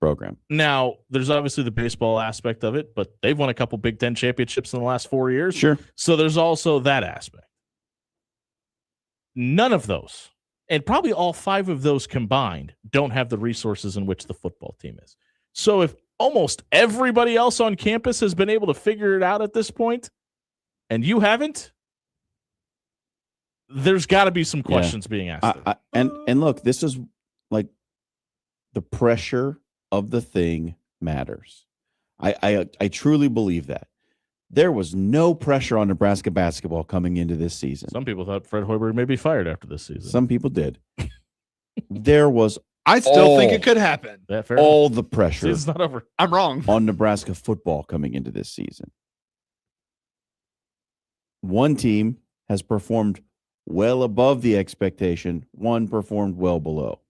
program. Now, there's obviously the baseball aspect of it, but they've won a couple Big Ten championships in the last 4 years. Sure. So there's also that aspect. None of those, and probably all 5 of those combined, don't have the resources in which the football team is. So if almost everybody else on campus has been able to figure it out at this point, and you haven't, there's got to be some questions being asked. And look, this is like the pressure of the thing matters. I truly believe that. There was no pressure on Nebraska basketball coming into this season. Some people thought Fred Hoiberg may be fired after this season. Some people did. There was I still think it could happen. All the pressure. Season's not over. I'm wrong. On Nebraska football coming into this season. One team has performed well above the expectation. One performed well below.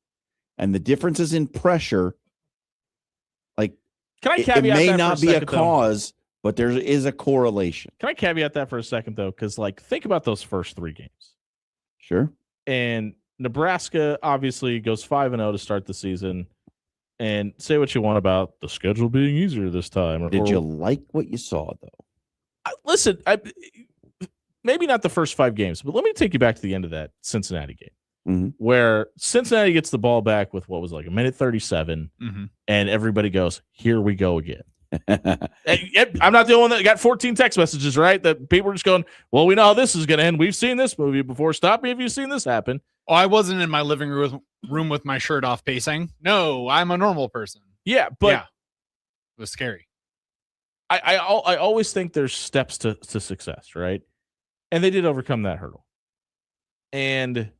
And the differences in pressure, like, Can I it caveat may that not for a be a second, though? cause, but there is a correlation. Can I caveat that for a second, though? Because, like, think about those first 3 games. Sure. And Nebraska obviously goes 5-0 to start the season. And say what you want about the schedule being easier this time. Did you like what you saw, though? Listen, maybe not the first 5 games, but let me take you back to the end of that Cincinnati game. Where Cincinnati gets the ball back with what was like 1:37, and everybody goes, "Here we go again." I'm not the only one that got 14 text messages, right? That people are just going, "Well, we know how this is going to end. We've seen this movie before. Stop me if you've seen this happen." Oh, I wasn't in my living room with my shirt off pacing. No, I'm a normal person. Yeah, but it was scary. I always think there's steps to success, right? And they did overcome that hurdle. And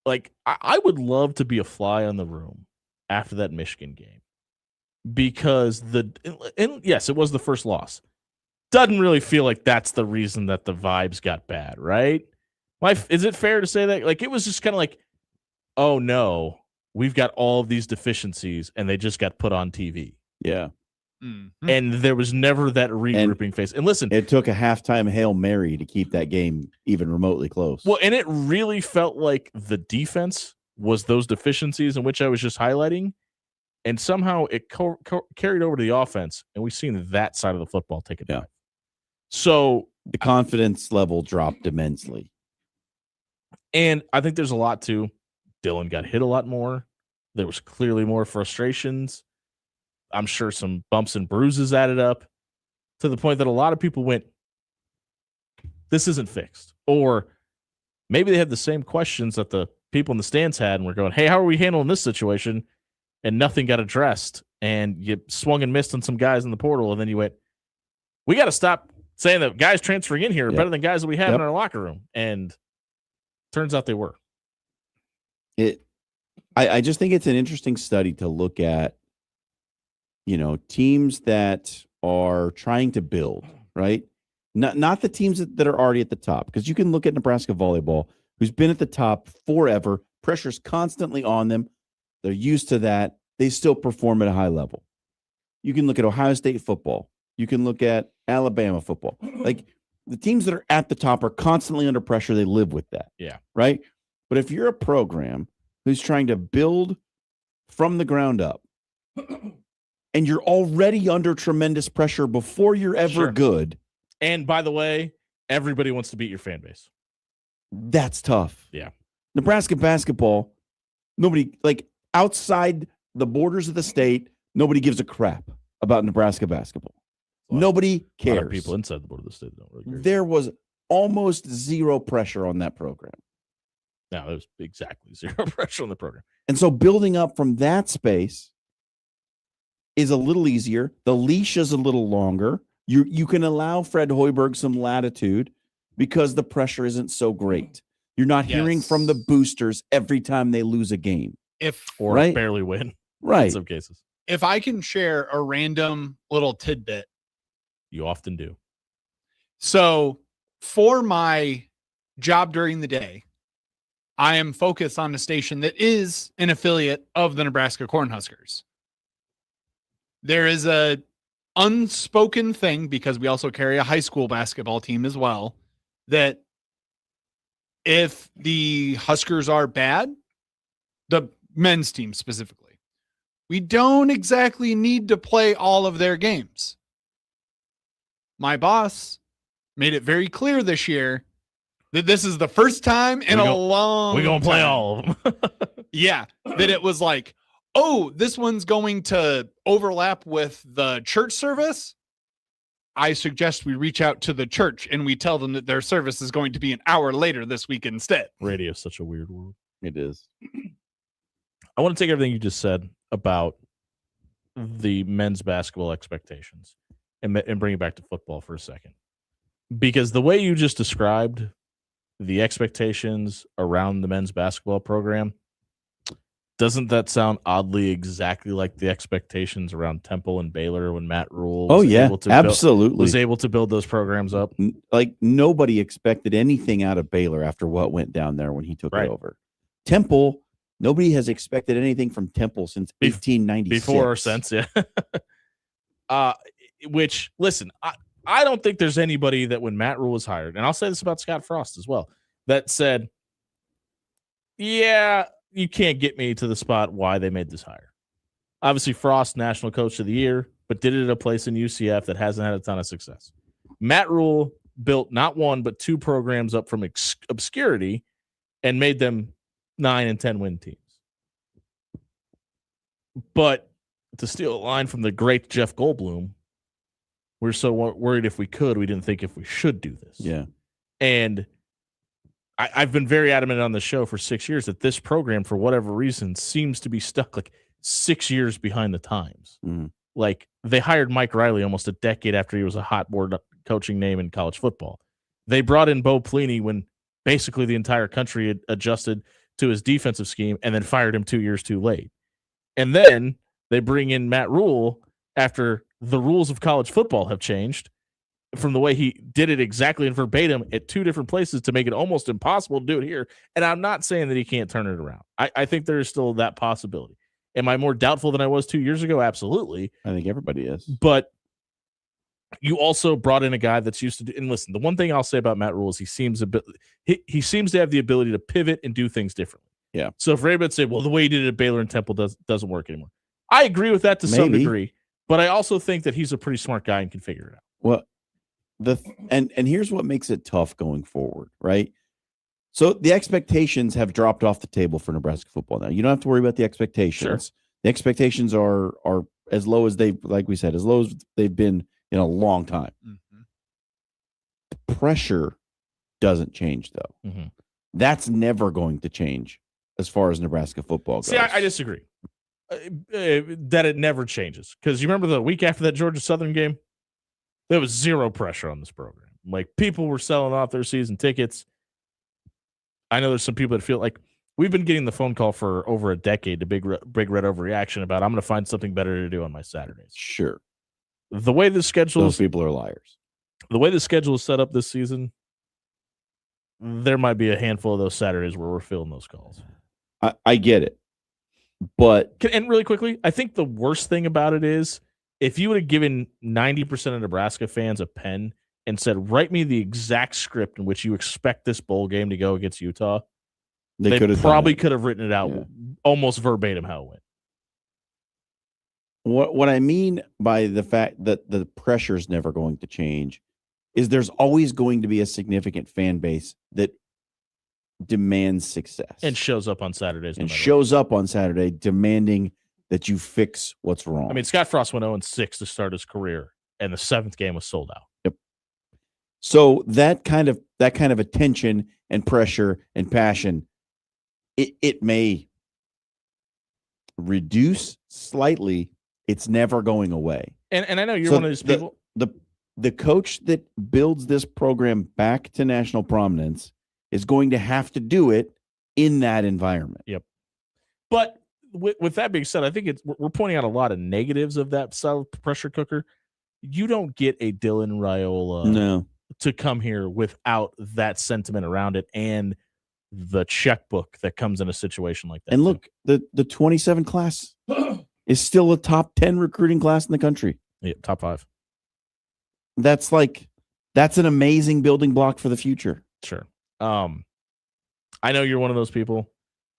like, I would love to be a fly on the room after that Michigan game, because yes, it was the first loss. Doesn't really feel like that's the reason that the vibes got bad, right? Is it fair to say that? Like, it was just kind of like, oh no, we've got all of these deficiencies, and they just got put on TV. Yeah. And there was never that regrouping phase. And listen, it took a halftime Hail Mary to keep that game even remotely close. Well, and it really felt like the defense was those deficiencies in which I was just highlighting. And somehow it carried over to the offense, and we've seen that side of the football take a dive. So the confidence level dropped immensely. And I think there's a lot to Dylan got hit a lot more. There was clearly more frustrations. I'm sure some bumps and bruises added up to the point that a lot of people went, this isn't fixed. Or maybe they had the same questions that the people in the stands had, and we're going, hey, how are we handling this situation? And nothing got addressed. And you swung and missed on some guys in the portal. And then you went, we got to stop saying that guys transferring in here are better than guys that we have in our locker room. And turns out they were. I just think it's an interesting study to look at, teams that are trying to build, right? Not the teams that are already at the top, because you can look at Nebraska volleyball, who's been at the top forever. Pressure's constantly on them. They're used to that. They still perform at a high level. You can look at Ohio State football. You can look at Alabama football. Like, the teams that are at the top are constantly under pressure. They live with that. Yeah. Right? But if you're a program who's trying to build from the ground up, and you're already under tremendous pressure before you're ever good. And by the way, everybody wants to beat your fan base. That's tough. Yeah. Nebraska basketball, nobody, like, outside the borders of the state, nobody gives a crap about Nebraska basketball. Nobody cares. A lot of people inside the border of the state don't really care. There was almost zero pressure on that program. No, there was exactly zero pressure on the program. And so building up from that space is a little easier. The leash is a little longer. You can allow Fred Hoiberg some latitude because the pressure isn't so great. You're not hearing from the boosters every time they lose a game. Or barely win. Right. In some cases. If I can share a random little tidbit. You often do. So for my job during the day, I am focused on a station that is an affiliate of the Nebraska Cornhuskers. There is a unspoken thing, because we also carry a high school basketball team as well, that if the Huskers are bad, the men's team specifically, we don't exactly need to play all of their games. My boss made it very clear this year that this is the first time in a long We're going to play time. all of them. Yeah, that it was like, oh, this one's going to overlap with the church service. I suggest we reach out to the church and we tell them that their service is going to be an hour later this week instead. Radio is such a weird world. It is. I want to take everything you just said about the men's basketball expectations and bring it back to football for a second. Because the way you just described the expectations around the men's basketball program, doesn't that sound oddly exactly like the expectations around Temple and Baylor when Matt Rule was able to build those programs up? Like nobody expected anything out of Baylor after what went down there when he took it over. Temple, nobody has expected anything from Temple since 1896. Before or since, yeah. Which, listen, I don't think there's anybody that when Matt Rule was hired, and I'll say this about Scott Frost as well, that said, yeah, you can't get me to the spot why they made this hire. Obviously, Frost, National Coach of the Year, but did it at a place in UCF that hasn't had a ton of success. Matt Rule built not one, but two programs up from obscurity and made them 9 and 10 win teams. But to steal a line from the great Jeff Goldblum, we're so worried if we could, we didn't think if we should do this. Yeah. And I've been very adamant on the show for 6 years that this program, for whatever reason, seems to be stuck like 6 years behind the times. Like they hired Mike Riley almost a decade after he was a hot board coaching name in college football. They brought in Bo Pelini when basically the entire country had adjusted to his defensive scheme and then fired him 2 years too late. And then they bring in Matt Rule after the rules of college football have changed from the way he did it exactly and verbatim at two different places to make it almost impossible to do it here. And I'm not saying that he can't turn it around. I think there is still that possibility. Am I more doubtful than I was 2 years ago? Absolutely. I think everybody is. But you also brought in a guy that's used to do, and listen, the one thing I'll say about Matt Rule is he seems to have the ability to pivot and do things differently. Yeah. So if everybody say, well, the way he did it at Baylor and Temple doesn't work anymore. I agree with that to some degree, but I also think that he's a pretty smart guy and can figure it out. Well, and here's what makes it tough going forward, right? So the expectations have dropped off the table for Nebraska football now. You don't have to worry about the expectations. Sure. The expectations are as low as like we said, as low as they've been in a long time. The pressure doesn't change though. That's never going to change as far as Nebraska football goes. See, I disagree that it never changes, because you remember the week after that Georgia Southern game, there was zero pressure on this program. Like people were selling off their season tickets. I know there's some people that feel like we've been getting the phone call for over a decade to Big Red Overreaction about I'm going to find something better to do on my Saturdays. Sure. The way the schedule Those people are liars. The way the schedule is set up this season, there might be a handful of those Saturdays where we're filling those calls. I get it. But and really quickly, I think the worst thing about it is if you would have given 90% of Nebraska fans a pen and said, write me the exact script in which you expect this bowl game to go against Utah, they probably could have written it out almost verbatim how it went. What I mean by the fact that the pressure is never going to change is there's always going to be a significant fan base that demands success and shows up on Saturdays. And shows up on Saturday demanding that you fix what's wrong. I mean, Scott Frost went 0-6 to start his career, and the 7th game was sold out. Yep. So that kind of attention and pressure and passion, it may reduce slightly. It's never going away. And I know you're one of those people. The coach that builds this program back to national prominence is going to have to do it in that environment. Yep. But with that being said, I think we're pointing out a lot of negatives of that style of pressure cooker. You don't get a Dylan Raiola to come here without that sentiment around it and the checkbook that comes in a situation like that. And look, the 27 class is still a top 10 recruiting class in the country. Yeah, top 5. That's an amazing building block for the future. Sure. I know you're one of those people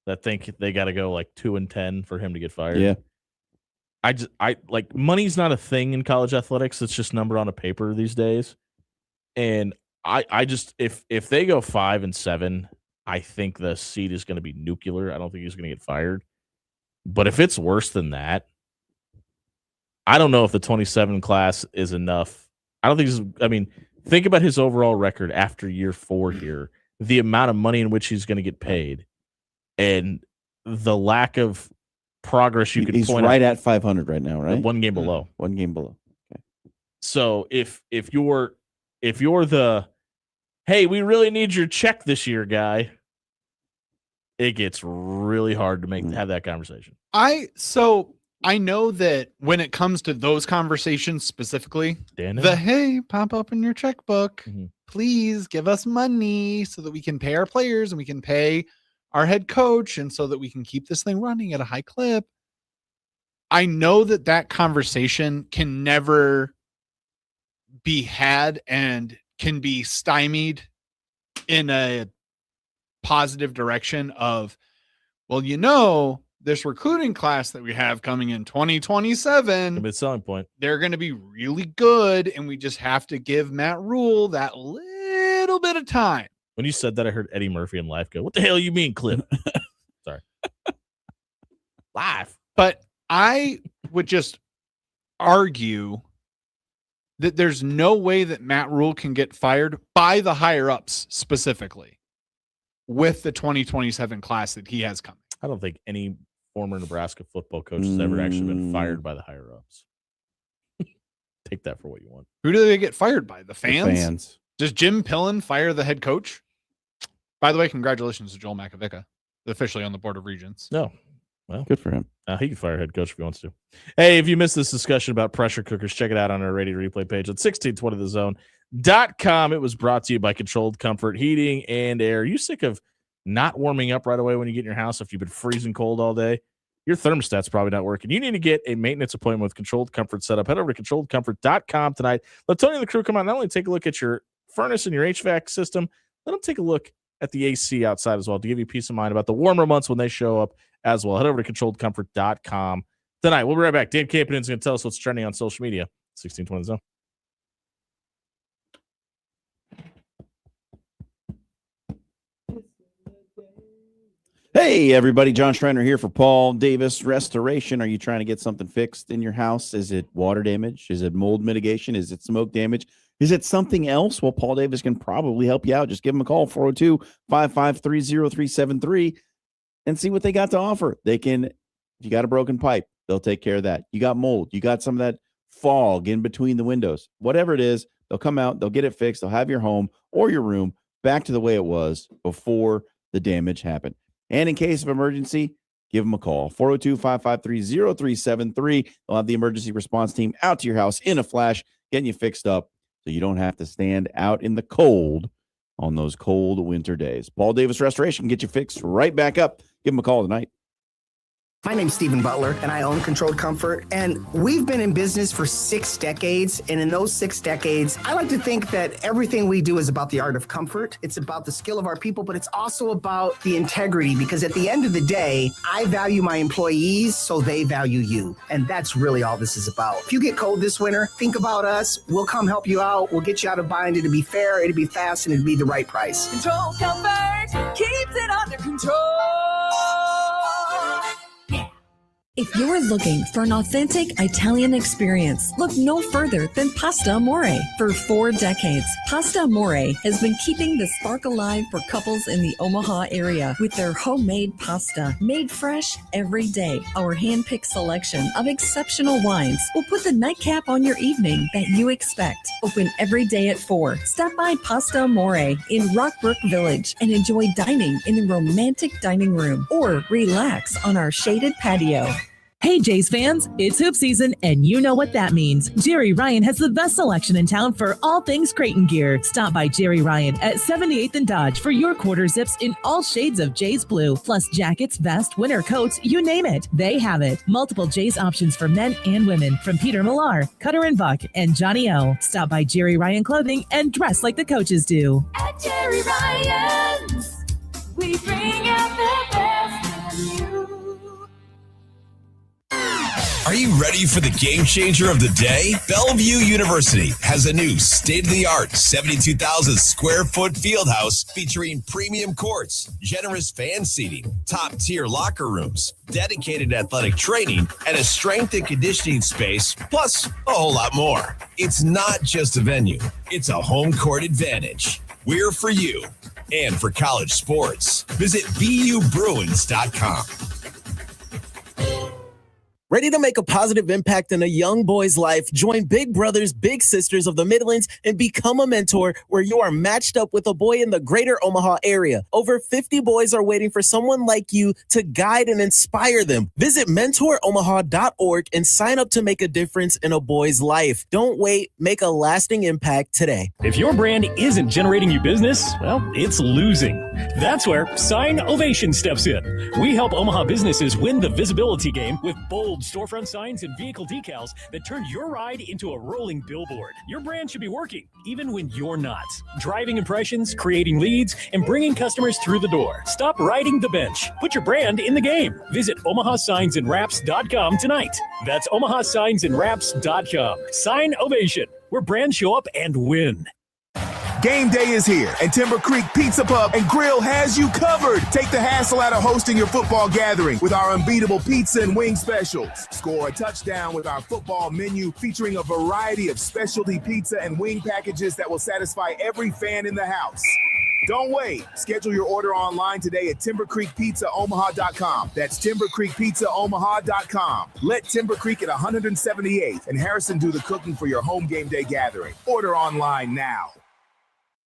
that think they got to go like 2-10 for him to get fired. Yeah. I like money's not a thing in college athletics. It's just number on a paper these days. And I just, if they go 5-7, I think the seat is going to be nuclear. I don't think he's going to get fired. But if it's worse than that, I don't know if the 27 class is enough I don't think think about his overall record after year 4 here, the amount of money in which he's going to get paid, and the lack of progress you could He's point right out. at 500 right now, right? One game below. One game below. Okay. So if you're the, hey, we really need your check this year, guy, it gets really hard to have that conversation. I know that when it comes to those conversations specifically, hey, pop open your checkbook, please give us money so that we can pay our players and we can pay our head coach, and so that we can keep this thing running at a high clip. I know that conversation can never be had and can be stymied in a positive direction of, well, this recruiting class that we have coming in 2027, the selling point, they're going to be really good, and we just have to give Matt Rule that little bit of time. When you said that, I heard Eddie Murphy in Life go, "What the hell you mean, Clip?" Sorry. Live. But I would just argue that there's no way that Matt Rule can get fired by the higher ups specifically with the 2027 class that he has coming. I don't think any former Nebraska football coach has ever actually been fired by the higher ups. Take that for what you want. Who do they get fired by? The fans? The fans. Does Jim Pillen fire the head coach? By the way, congratulations to Joel Makovica, officially on the Board of Regents. No. Well, good for him. He can fire head coach if he wants to. Hey, if you missed this discussion about pressure cookers, check it out on our radio replay page at 1620thezone.com. It was brought to you by Controlled Comfort Heating and Air. Are you sick of not warming up right away when you get in your house if you've been freezing cold all day? Your thermostat's probably not working. You need to get a maintenance appointment with Controlled Comfort setup. Head over to controlledcomfort.com tonight. Let Tony and the crew come out, not only take a look at your furnace and your HVAC system, let them take a look at the AC outside as well to give you peace of mind about the warmer months when they show up as well. Head over to controlledcomfort.com tonight. We'll be right back. Dan Campion is going to tell us what's trending on social media. 1620 Zone. Hey, everybody. John Schreiner here for Paul Davis Restoration. Are you trying to get something fixed in your house? Is it water damage? Is it mold mitigation? Is it smoke damage? Is it something else? Well, Paul Davis can probably help you out. Just give them a call, 402-553-0373, and see what they got to offer. They can, if you got a broken pipe, they'll take care of that. You got mold. You got some of that fog in between the windows. Whatever it is, they'll come out. They'll get it fixed. They'll have your home or your room back to the way it was before the damage happened. And in case of emergency, give them a call, 402-553-0373. They'll have the emergency response team out to your house in a flash, getting you fixed up so you don't have to stand out in the cold on those cold winter days. Paul Davis Restoration can get you fixed right back up. Give them a call tonight. My name's Stephen Butler, and I own Controlled Comfort. And we've been in business for 6 decades. And in those 6 decades, I like to think that everything we do is about the art of comfort. It's about the skill of our people, but it's also about the integrity, because at the end of the day, I value my employees, so they value you. And that's really all this is about. If you get cold this winter, think about us. We'll come help you out. We'll get you out of bind. It'll be fair, it'll be fast, and it'll be the right price. Control Comfort keeps it under control. If you're looking for an authentic Italian experience, look no further than Pasta Amore. For 4 decades, Pasta Amore has been keeping the spark alive for couples in the Omaha area with their homemade pasta, made fresh every day. Our hand-picked selection of exceptional wines will put the nightcap on your evening that you expect. Open every day at 4. Stop by Pasta Amore in Rockbrook Village and enjoy dining in a romantic dining room or relax on our shaded patio. Hey Jays fans, it's hoop season and you know what that means. Jerry Ryan has the best selection in town for all things Creighton gear. Stop by Jerry Ryan at 78th and Dodge for your quarter zips in all shades of Jays blue, plus jackets, vest, winter coats, you name it. They have it. Multiple Jays options for men and women from Peter Millar, Cutter and Buck, and Johnny O. Stop by Jerry Ryan Clothing and dress like the coaches do. At Jerry Ryan's, we bring out the best in you. Are you ready for the game changer of the day? Bellevue University has a new state-of-the-art 72,000 square foot field house featuring premium courts, generous fan seating, top-tier locker rooms, dedicated athletic training, and a strength and conditioning space, plus a whole lot more. It's not just a venue, it's a home court advantage. We're for you and for college sports. Visit BUBruins.com. Ready to make a positive impact in a young boy's life? Join Big Brothers Big Sisters of the Midlands and become a mentor where you are matched up with a boy in the greater Omaha area. Over 50 boys are waiting for someone like you to guide and inspire them. Visit mentoromaha.org and sign up to make a difference in a boy's life. Don't wait. Make a lasting impact today. If your brand isn't generating you business, well, it's losing. That's where Sign Ovation steps in. We help Omaha businesses win the visibility game with bold storefront signs and vehicle decals that turn your ride into a rolling billboard. Your brand should be working, even when you're not. Driving impressions, creating leads, and bringing customers through the door. Stop riding the bench. Put your brand in the game. Visit OmahaSignsAndWraps.com tonight. That's OmahaSignsAndWraps.com. Sign Ovation, where brands show up and win. Game day is here, and Timber Creek Pizza Pub and Grill has you covered. Take the hassle out of hosting your football gathering with our unbeatable pizza and wing specials. Score a touchdown with our football menu featuring a variety of specialty pizza and wing packages that will satisfy every fan in the house. Don't wait. Schedule your order online today at TimberCreekPizzaOmaha.com. That's TimberCreekPizzaOmaha.com. Let Timber Creek at 178th and Harrison do the cooking for your home game day gathering. Order online now.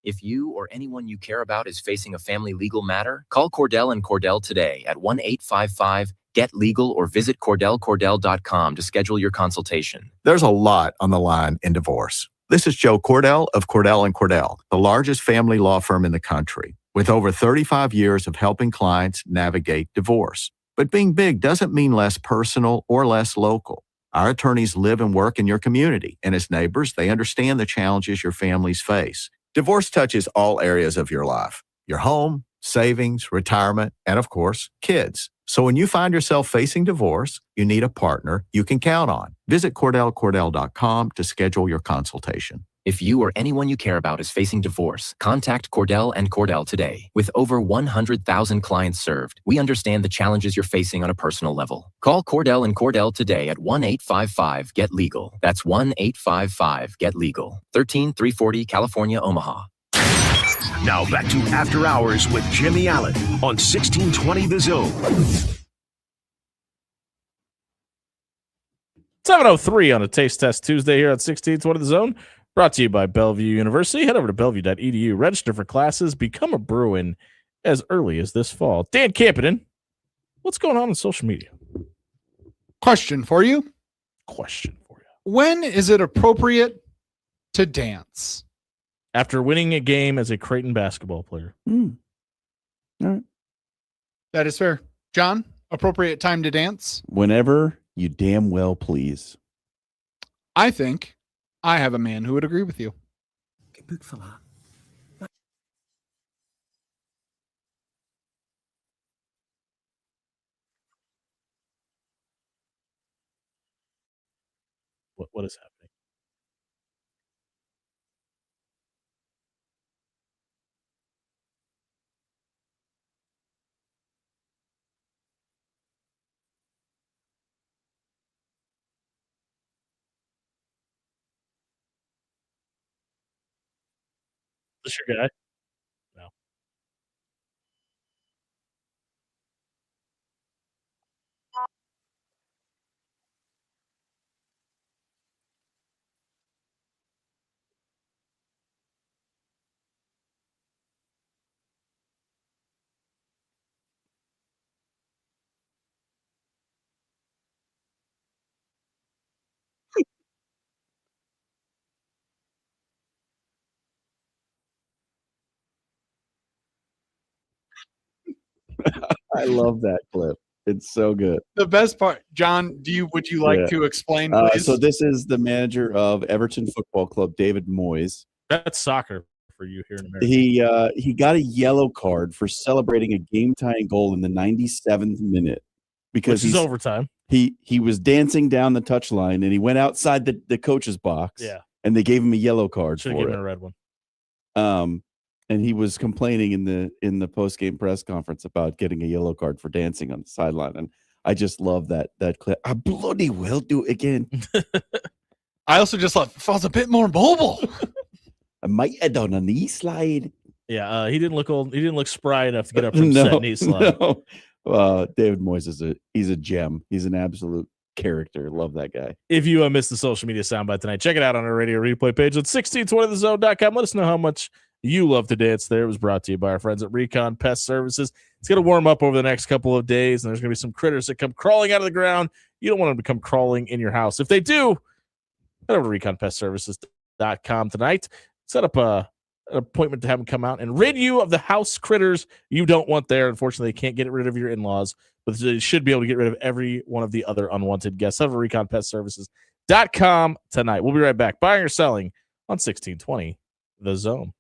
If you or anyone you care about is facing a family legal matter, call Cordell and Cordell today at 1-855-GET-LEGAL or visit CordellCordell.com to schedule your consultation. There's a lot on the line in divorce. This is Joe Cordell of Cordell and Cordell, the largest family law firm in the country, with over 35 years of helping clients navigate divorce. But being big doesn't mean less personal or less local. Our attorneys live and work in your community, and as neighbors, they understand the challenges your families face. Divorce touches all areas of your life, your home, savings, retirement, and of course, kids. So when you find yourself facing divorce, you need a partner you can count on. Visit CordellCordell.com to schedule your consultation. If you or anyone you care about is facing divorce, contact Cordell and Cordell today. With over 100,000 clients served, we understand the challenges you're facing on a personal level. Call Cordell and Cordell today at 1-855-GET-LEGAL. That's 1-855-GET-LEGAL. 13340 California, Omaha. Now back to After Hours with Jimmy Allen on 1620 The Zone. 7:03 on a Taste Test Tuesday here on 1620 The Zone. Brought to you by Bellevue University. Head over to bellevue.edu. Register for classes. Become a Bruin as early as this fall. Dan Campion, what's going on social media? Question for you. When is it appropriate to dance? After winning a game as a Creighton basketball player. All right. That is fair. John, appropriate time to dance? Whenever you damn well please. I think I have a man who would agree with you. What is happening? Is this your guy? No. I love that clip. It's so good. The best part, John, would you like to explain, please? So this is the manager of Everton Football Club, David Moyes. That's soccer for you here in America. He got a yellow card for celebrating a game-tying goal in the 97th minute because Which is overtime. He was dancing down the touchline, and he went outside the coach's box. Yeah. And they gave him a yellow card Should have for given it. him a red one. And he was complaining in the post-game press conference about getting a yellow card for dancing on the sideline. And I just love that clip. I bloody will do it again. I also just thought if I was a bit more mobile. I might have done a knee slide. Yeah, he didn't look old. He didn't look spry enough to get up from set knee slide. No. David Moyes he's a gem. He's an absolute character. Love that guy. If you missed the social media soundbite tonight, check it out on our radio replay page at 1620thezone.com. Let us know how much you love to dance there. It was brought to you by our friends at Recon Pest Services. It's going to warm up over the next couple of days, and there's going to be some critters that come crawling out of the ground. You don't want them to come crawling in your house. If they do, head over to reconpestservices.com tonight. Set up an appointment to have them come out and rid you of the house critters you don't want there. Unfortunately, they can't get rid of your in-laws, but they should be able to get rid of every one of the other unwanted guests. Head over to reconpestservices.com tonight. We'll be right back. Buying or selling on 1620 The Zone.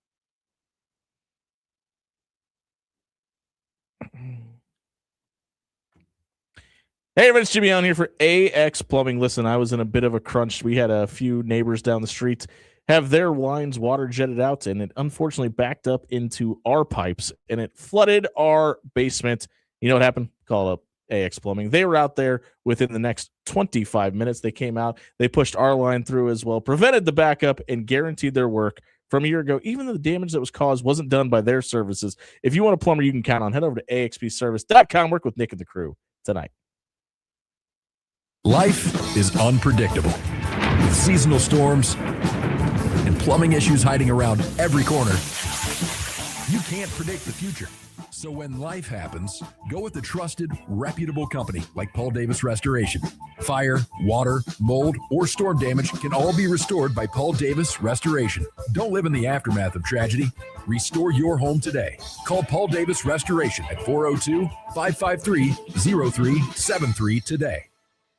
Hey, everybody, it's Jimmy on here for AX Plumbing. Listen, I was in a bit of a crunch. We had a few neighbors down the street have their lines water jetted out, and it unfortunately backed up into our pipes, and it flooded our basement. You know what happened? Call up AX Plumbing. They were out there within the next 25 minutes. They came out. They pushed our line through as well, prevented the backup, and guaranteed their work from a year ago. Even though the damage that was caused wasn't done by their services. If you want a plumber you can count on, head over to axpservice.com. Work with Nick and the crew tonight. Life is unpredictable, with seasonal storms and plumbing issues hiding around every corner. You can't predict the future. So when life happens, go with the trusted, reputable company like Paul Davis Restoration. Fire, water, mold, or storm damage can all be restored by Paul Davis Restoration. Don't live in the aftermath of tragedy. Restore your home today. Call Paul Davis Restoration at 402-553-0373 today.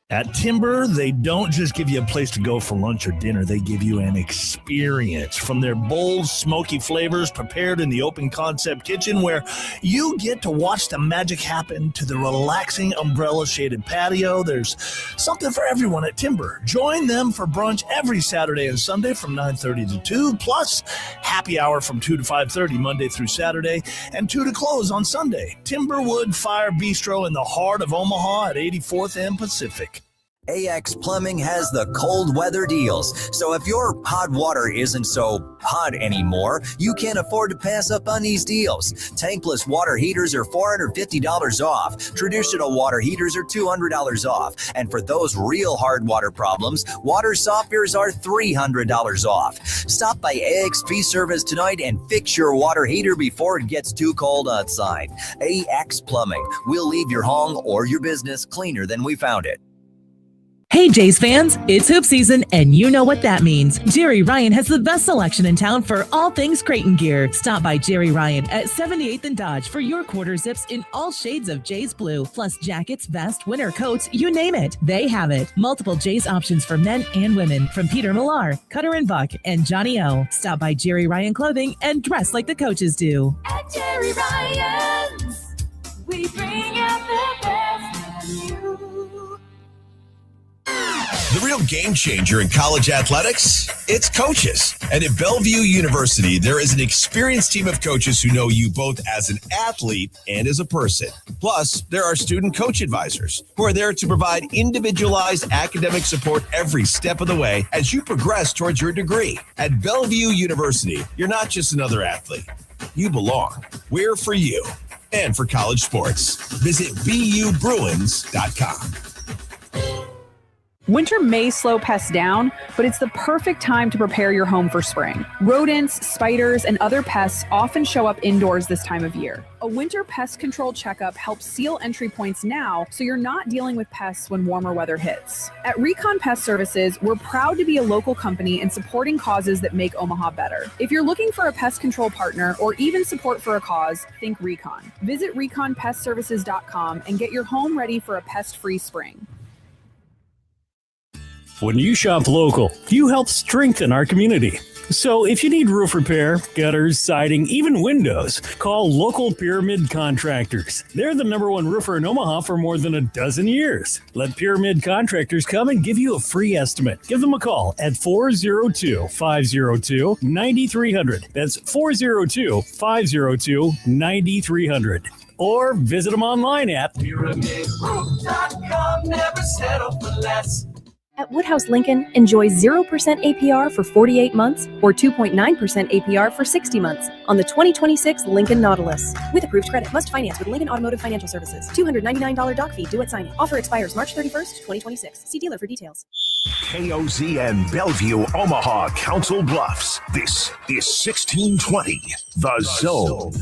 At Timber, they don't just give you a place to go for lunch or dinner. They give you an experience from their bold, smoky flavors prepared in the open concept kitchen where you get to watch the magic happen to the relaxing umbrella-shaded patio. There's something for everyone at Timber. Join them for brunch every Saturday and Sunday from 9:30 to 2, plus happy hour from 2 to 5:30 Monday through Saturday, and 2 to close on Sunday. Timberwood Fire Bistro in the heart of Omaha at 84th and Pacific. AX Plumbing has the cold weather deals. So if your hot water isn't so hot anymore, you can't afford to pass up on these deals. Tankless water heaters are $450 off. Traditional water heaters are $200 off. And for those real hard water problems, water softeners are $300 off. Stop by AXP Service tonight and fix your water heater before it gets too cold outside. AX Plumbing. We'll leave your home or your business cleaner than we found it. Hey Jays fans, it's hoop season and you know what that means. Jerry Ryan has the best selection in town for all things Creighton gear. Stop by Jerry Ryan at 78th and Dodge for your quarter zips in all shades of Jays blue, plus jackets, vests, winter coats, you name it. They have it. Multiple Jays options for men and women from Peter Millar, Cutter and Buck, and Johnny O. Stop by Jerry Ryan Clothing and dress like the coaches do. At Jerry Ryan's, we bring out the best in you. The real game changer in college athletics, it's coaches. And at Bellevue University, there is an experienced team of coaches who know you both as an athlete and as a person. Plus, there are student coach advisors who are there to provide individualized academic support every step of the way as you progress towards your degree. At Bellevue University, you're not just another athlete. You belong. We're for you and for college sports. Visit BUBruins.com. Winter may slow pests down, but it's the perfect time to prepare your home for spring. Rodents, spiders, and other pests often show up indoors this time of year. A winter pest control checkup helps seal entry points now so you're not dealing with pests when warmer weather hits. At Recon Pest Services, we're proud to be a local company and supporting causes that make Omaha better. If you're looking for a pest control partner or even support for a cause, think Recon. Visit reconpestservices.com and get your home ready for a pest-free spring. When you shop local, you help strengthen our community. So if you need roof repair, gutters, siding, even windows, call local Pyramid Contractors. They're the #1 roofer in Omaha for more than a dozen years. Let Pyramid Contractors come and give you a free estimate. Give them a call at 402-502-9300. That's 402-502-9300. Or visit them online at PyramidRoof.com. Never settle for less. At Woodhouse Lincoln, enjoy 0% APR for 48 months or 2.9% APR for 60 months on the 2026 Lincoln Nautilus. With approved credit, must finance with Lincoln Automotive Financial Services. $299 doc fee due at signing. Offer expires March 31st, 2026. See dealer for details. KOZN Bellevue, Omaha, Council Bluffs. This is 1620, The Zone.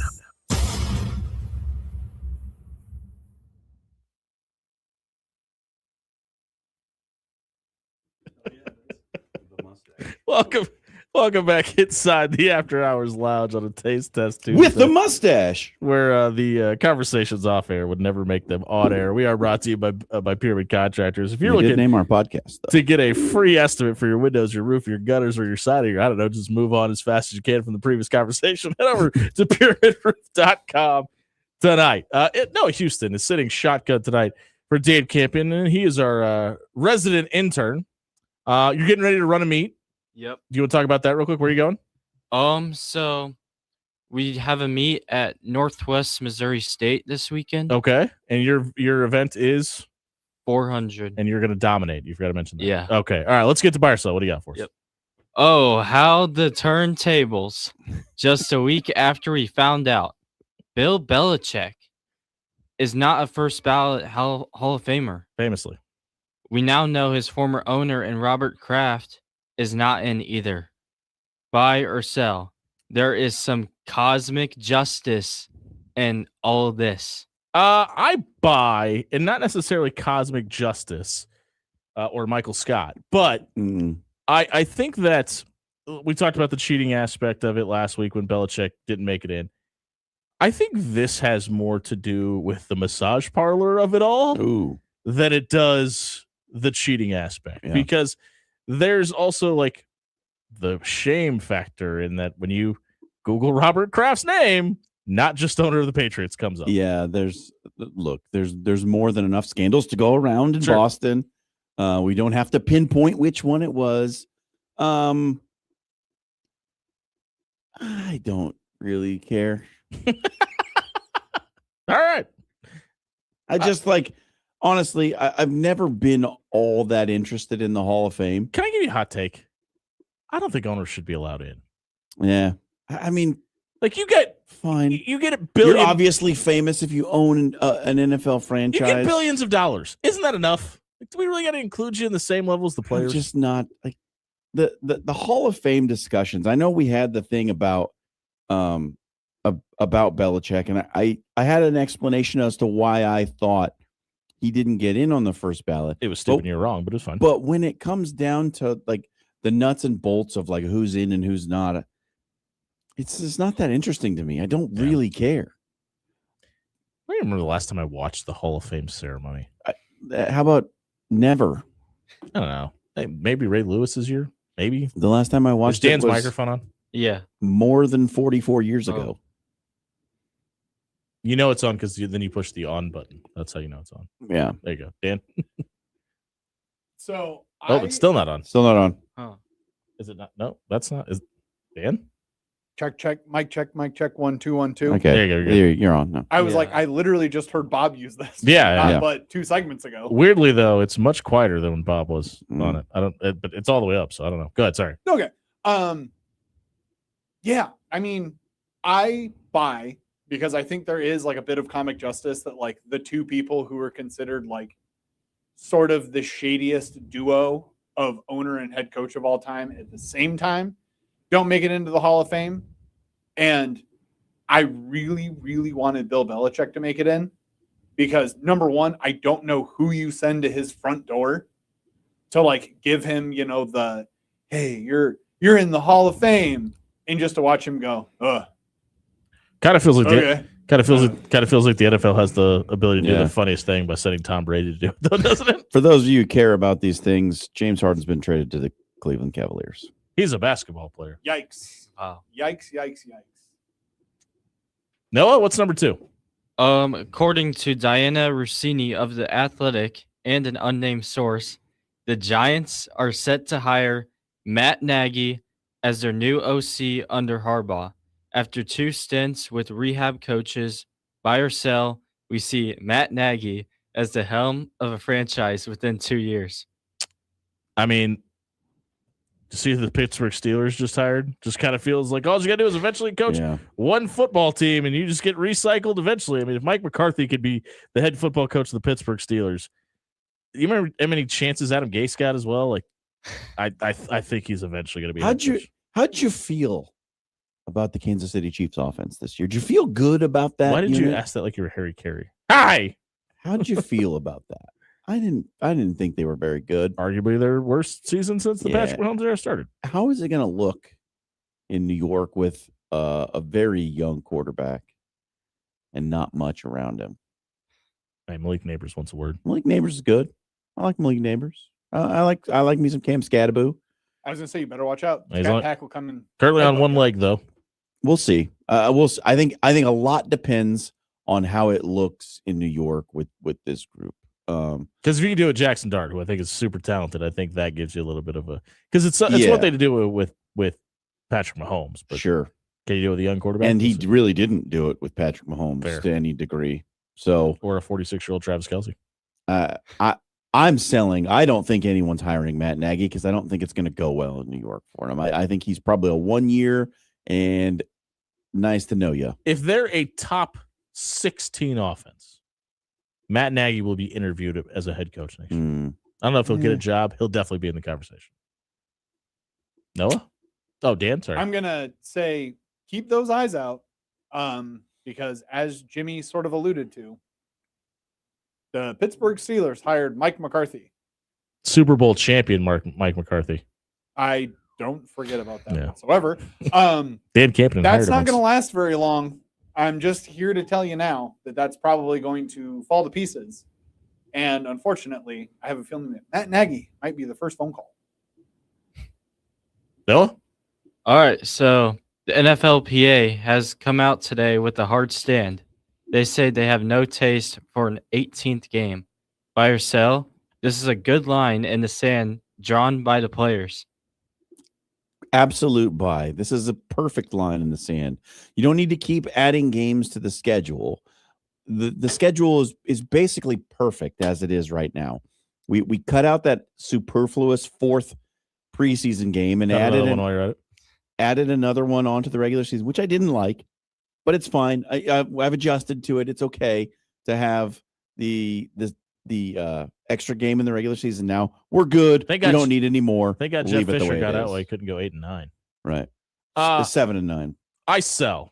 Welcome back inside the After Hours Lounge on a Taste Test Tuesday. With the mustache. Where the conversations off air would never make them on air. We are brought to you by Pyramid Contractors. If you're We did looking name our podcast, though. to get a free estimate for your windows, your roof, your gutters, or your siding, or I don't know, just move on as fast as you can from the previous conversation, head over to pyramidroof.com tonight. Noah Houston is sitting shotgun tonight for Dan Campion, and he is our resident intern. You're getting ready to run a meet. Yep. Do you want to talk about that real quick? Where are you going? So we have a meet at Northwest Missouri State this weekend. Okay. And your event is 400. And you're going to dominate. You forgot to mention that. Yeah. Okay. All right. Let's get to buy or sell. What do you got for us? Yep. Oh, how the turntables. Just a week after we found out Bill Belichick is not a first ballot Hall of Famer. Famously. We now know his former owner and Robert Kraft is not in either. Buy or sell. There is some cosmic justice in all of this. I buy, and not necessarily cosmic justice or Michael Scott, but I think that we talked about the cheating aspect of it last week when Belichick didn't make it in. I think this has more to do with the massage parlor of it all than it does the cheating aspect, because there's also like the shame factor in that when you Google Robert Kraft's name, not just owner of the Patriots comes up. Yeah, there's more than enough scandals to go around in Boston. We don't have to pinpoint which one it was. I don't really care. All right. I just honestly, I've never been all that interested in the Hall of Fame. Can I give you a hot take? I don't think owners should be allowed in. Yeah. I mean, like you get fine. You get a billion. You're obviously famous if you own an NFL franchise. You get billions of dollars. Isn't that enough? Like, do we really got to include you in the same level as the players? I'm just not like the Hall of Fame discussions. I know we had the thing about Belichick, and I had an explanation as to why I thought he didn't get in on the first ballot. It was stupid and you're wrong, but it's fine. But when it comes down to like the nuts and bolts of like who's in and who's not, it's not that interesting to me. I don't really care. I don't remember the last time I watched the Hall of Fame ceremony. How about never? I don't know. Hey, maybe Ray Lewis's year. Maybe the last time I watched Dan's it was microphone on. Yeah, more than 44 years ago. You know it's on because then you push the on button. That's how you know it's on. Yeah. There you go, Dan. So it's still not on. Still not on. Huh. Is it not? No, that's not. Is Dan? Check, mic check, 1 2 1 2. Okay, there you go. You're on now. I was like, I literally just heard Bob use this. Yeah. But 2 segments ago. Weirdly though, it's much quieter than when Bob was on it. But it's all the way up, so I don't know. Go ahead. Sorry. Okay. Yeah. I mean, I buy because I think there is like a bit of comic justice that like the 2 people who were considered like sort of the shadiest duo of owner and head coach of all time at the same time don't make it into the Hall of Fame. And I really, really wanted Bill Belichick to make it in because number one, I don't know who you send to his front door to like give him, the, hey, you're in the Hall of Fame, and just to watch him go, ugh. Kind of feels like Okay. the NFL has the ability to do the funniest thing by sending Tom Brady to do it, though, doesn't it? For those of you who care about these things, James Harden's been traded to the Cleveland Cavaliers. He's a basketball player. Yikes. Wow. Yikes. Noah, what's number 2? According to Diana Rossini of The Athletic and an unnamed source, the Giants are set to hire Matt Nagy as their new OC under Harbaugh. After 2 stints with rehab coaches, buy or sell, we see Matt Nagy as the helm of a franchise within 2 years. I mean, to see the Pittsburgh Steelers just hired just kind of feels like all you got to do is eventually coach one football team and you just get recycled eventually. I mean, if Mike McCarthy could be the head football coach of the Pittsburgh Steelers, you remember how many chances Adam Gase got as well? Like, I think he's eventually going to be. How'd you feel about the Kansas City Chiefs offense this year? Did you feel good about that? Why did you ask that like you were Harry Carey? Hi. How did you feel about that? I didn't think they were very good. Arguably their worst season since the Patrick Mahomes era started. How is it going to look in New York with a very young quarterback and not much around him? Hey, Malik Neighbors wants a word. Malik Neighbors is good. I like Malik Neighbors. I like me some Cam Scadaboo. I was gonna say you better watch out. He's Scott Pack will come in. Currently on one leg though. We'll see. I think a lot depends on how it looks in New York with this group. Because if you can do it, Jackson Dart, who I think is super talented, I think that gives you a little bit of a because it's one thing to do it with Patrick Mahomes, but sure, can you do it with a young quarterback? And he really didn't do it with Patrick Mahomes to any degree. So or a 46-year-old Travis Kelce. I'm selling. I don't think anyone's hiring Matt Nagy because I don't think it's going to go well in New York for him. I think he's probably a 1 year and nice to know you. If they're a top 16 offense, Matt Nagy will be interviewed as a head coach next year. I don't know if he'll get a job. He'll definitely be in the conversation. Noah? Oh, Dan, sorry. I'm going to say keep those eyes out because as Jimmy sort of alluded to, the Pittsburgh Steelers hired Mike McCarthy. Super Bowl champion Mike McCarthy. I don't forget about that whatsoever. Dan Campen. That's not going to last very long. I'm just here to tell you now that that's probably going to fall to pieces. And unfortunately, I have a feeling that Matt Nagy might be the first phone call. Noah? All right, so the NFLPA has come out today with a hard stand. They say they have no taste for an 18th game. Buy or sell? This is a good line in the sand drawn by the players. Absolute buy. This is a perfect line in the sand. You don't need to keep adding games to the schedule. The schedule is basically perfect as it is right now. We cut out that superfluous 4th preseason game and added another one onto the regular season, which I didn't like. But it's fine. I've adjusted to it. It's okay to have the extra game in the regular season. Now we're good. We don't need any more. Thank God Jeff Fisher got out. Well, he couldn't go 8 and 9. Right. 7 and 9. I sell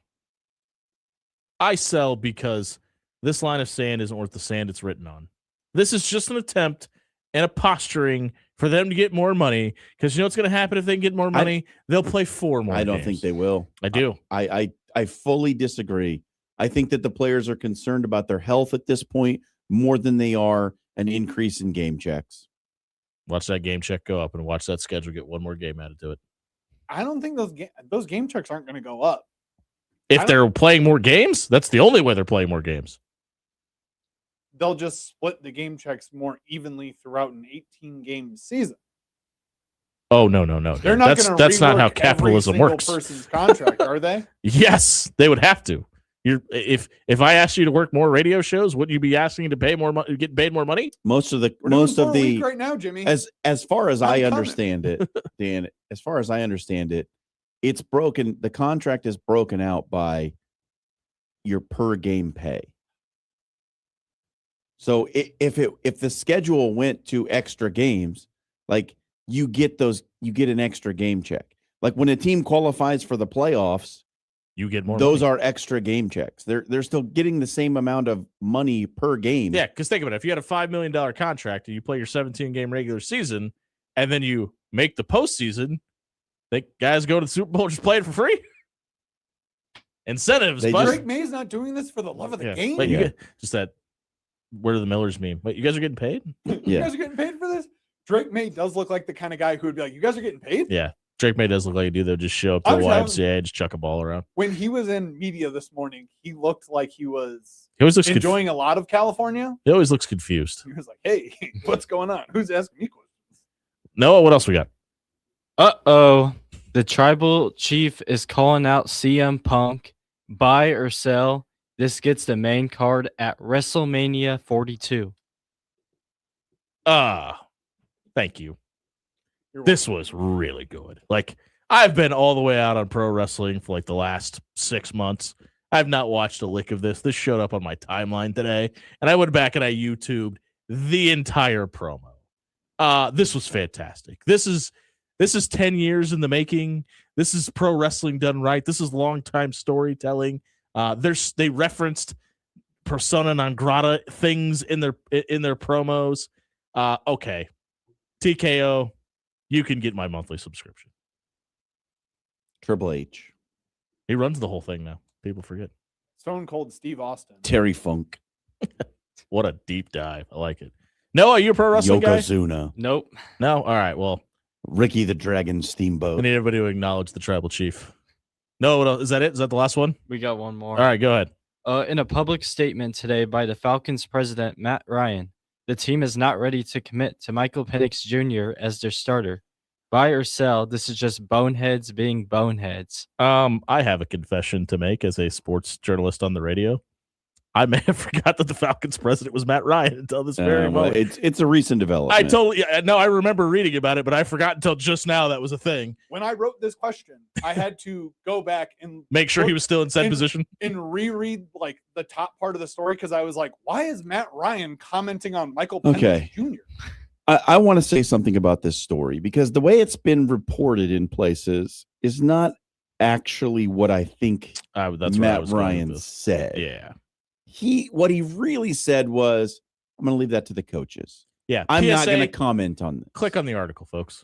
because this line of sand isn't worth the sand it's written on. This is just an attempt and a posturing for them to get more money. Because you know what's going to happen if they get more money? They'll play 4 more. I don't think they will. I do. I fully disagree. I think that the players are concerned about their health at this point more than they are an increase in game checks. Watch that game check go up and watch that schedule get one more game added to it. I don't think those game checks aren't going to go up. If they're playing more games, that's the only way they're playing more games. They'll just split the game checks more evenly throughout an 18-game season. Oh, no. They're not going to that's not how capitalism works. Person's contract, are they? Yes, they would have to. If I asked you to work more radio shows, wouldn't you be asking to pay more money, get paid more money? Most of the right now, Jimmy. As far as I understand it, Dan, as far as I understand it, it's broken. The contract is broken out by your per game pay. So if the schedule went to extra games, like you get an extra game check. Like when a team qualifies for the playoffs, you get more. Those are extra game checks. They're still getting the same amount of money per game. Yeah, because think of it. If you had a $5 million contract and you play your 17-game regular season, and then you make the postseason, think guys go to the Super Bowl just play it for free? Incentives. Drake May's not doing this for the love of the game. Wait, you get just that. Where do the Millers mean? Wait, you guys are getting paid? You guys are getting paid for this? Drake May does look like the kind of guy who would be like, you guys are getting paid? Yeah. Drake May does look like a dude that would just show up to the YMCA and just chuck a ball around. When he was in media this morning, he looked like he was He always looks enjoying a lot of California. He always looks confused. He was like, "Hey, what's going on? Who's asking me questions?" Noah, what else we got? Uh-oh. The tribal chief is calling out CM Punk. Buy or sell. This gets the main card at WrestleMania 42. Thank you. This was really good. Like, I've been all the way out on pro wrestling for like the last 6 months. I've not watched a lick of this. This showed up on my timeline today, and I went back and I YouTubed the entire promo. This was fantastic. This is 10 years in the making. This is pro wrestling done right. This is long-time storytelling. They referenced persona non grata things in their promos. Okay, TKO, you can get my monthly subscription. Triple H. He runs the whole thing now. People forget. Stone Cold Steve Austin. Terry Funk. What a deep dive. I like it. Noah, are you a pro wrestling guy? Yokozuna. Nope. No? All right, well. Ricky the Dragon Steamboat. I need everybody to acknowledge the tribal chief. No, what else? Is that it? Is that the last one? We got one more. All right, go ahead. In a public statement today by the Falcons president, Matt Ryan, the team is not ready to commit to Michael Penix Jr. as their starter. Buy or sell, this is just boneheads being boneheads. I have a confession to make as a sports journalist on the radio. I may have forgot that the Falcons president was Matt Ryan until this very moment. It's a recent development. I remember reading about it, but I forgot until just now that was a thing. When I wrote this question, I had to go back and make sure he was still in said position and reread like the top part of the story because I was like, why is Matt Ryan commenting on Michael Penix Jr.? I want to say something about this story because the way it's been reported in places is not actually what I think Matt Ryan said. Yeah. What he really said was, I'm going to leave that to the coaches. Yeah. I'm PSA, not going to comment on this. Click on the article, folks.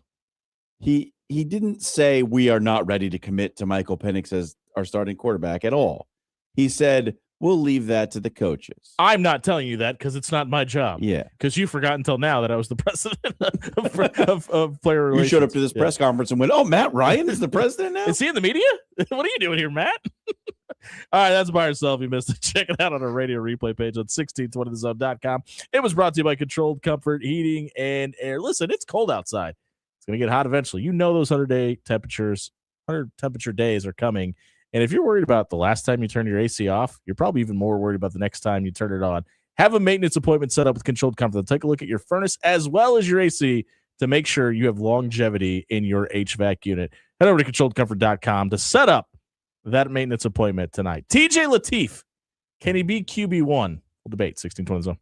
He didn't say we are not ready to commit to Michael Penix as our starting quarterback at all. He said, we'll leave that to the coaches. I'm not telling you that because it's not my job. Yeah. Because you forgot until now that I was the president of player relations. You showed up to this press conference and went, oh, Matt Ryan is the president now? Is he in the media? What are you doing here, Matt? All right, that's Buy or Sell. If you missed it, check it out on our radio replay page on 1620thezone.com. It was brought to you by Controlled Comfort Heating and Air. Listen, it's cold outside. It's going to get hot eventually. You know those 100 temperature days are coming. And if you're worried about the last time you turn your AC off, you're probably even more worried about the next time you turn it on. Have a maintenance appointment set up with Controlled Comfort. They'll take a look at your furnace as well as your AC to make sure you have longevity in your HVAC unit. Head over to controlledcomfort.com to set up that maintenance appointment tonight. TJ Lateef, can he be QB1? We'll debate. 1620 zone.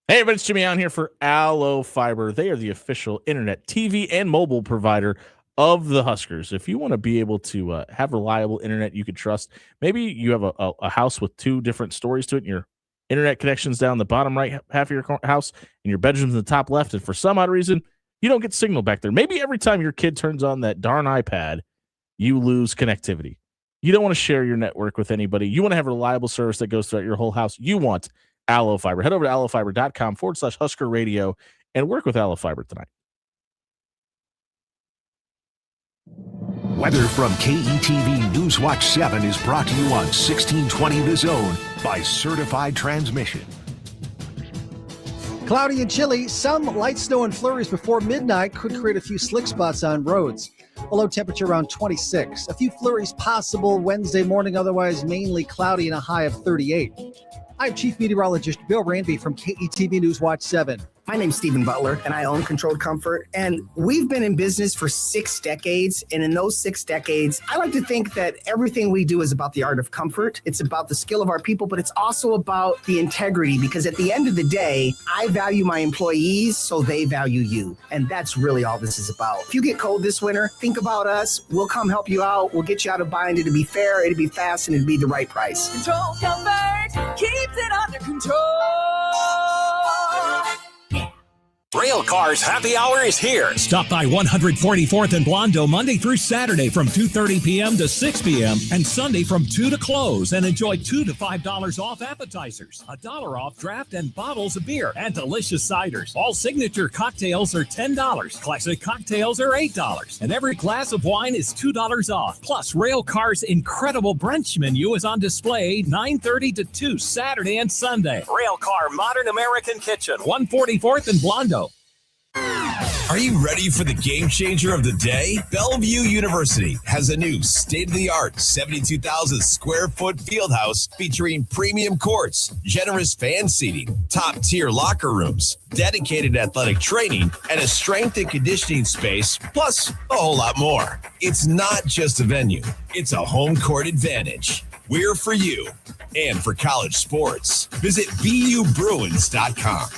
Hey, everybody, it's Jimmy Allen here for Allo Fiber. They are the official internet, TV, and mobile provider of the Huskers. If you want to be able to have reliable internet you can trust, maybe you have a house with two different stories to it, and your internet connection's down the bottom right half of your house, and your bedroom's in the top left, and for some odd reason, you don't get signal back there. Maybe every time your kid turns on that darn iPad, you lose connectivity. You don't want to share your network with anybody. You want to have reliable service that goes throughout your whole house. You want Allo Fiber. Head over to allofiber.com/Husker Radio and work with Allo Fiber tonight. Weather from KETV Newswatch 7 is brought to you on 1620 The Zone by Certified Transmission. Cloudy and chilly, some light snow and flurries before midnight could create a few slick spots on roads. A low temperature around 26. A few flurries possible Wednesday morning, otherwise mainly cloudy and a high of 38. I'm Chief Meteorologist Bill Ranby from KETV Newswatch 7. My name's Stephen Butler, and I own Controlled Comfort. And we've been in business for 6 decades. And in those 6 decades, I like to think that everything we do is about the art of comfort. It's about the skill of our people, but it's also about the integrity. Because at the end of the day, I value my employees, so they value you. And that's really all this is about. If you get cold this winter, think about us. We'll come help you out. We'll get you out of bind. It'll be fair, it'll be fast, and it'll be the right price. Control Comfort keeps it under control. Rail Cars Happy Hour is here. Stop by 144th and Blondo Monday through Saturday from 2:30 p.m. to 6 p.m. and Sunday from 2 to close, and enjoy $2 to $5 off appetizers, $1 off draft and bottles of beer, and delicious ciders. All signature cocktails are $10. Classic cocktails are $8. And every glass of wine is $2 off. Plus, Rail Car's incredible brunch menu is on display 9:30 to 2 Saturday and Sunday. Rail Car Modern American Kitchen. 144th and Blondo. Are you ready for the game changer of the day? Bellevue University has a new state-of-the-art 72,000 square foot fieldhouse featuring premium courts, generous fan seating, top-tier locker rooms, dedicated athletic training, and a strength and conditioning space, plus a whole lot more. It's not just a venue, it's a home court advantage. We're for you and for college sports. Visit BUBruins.com.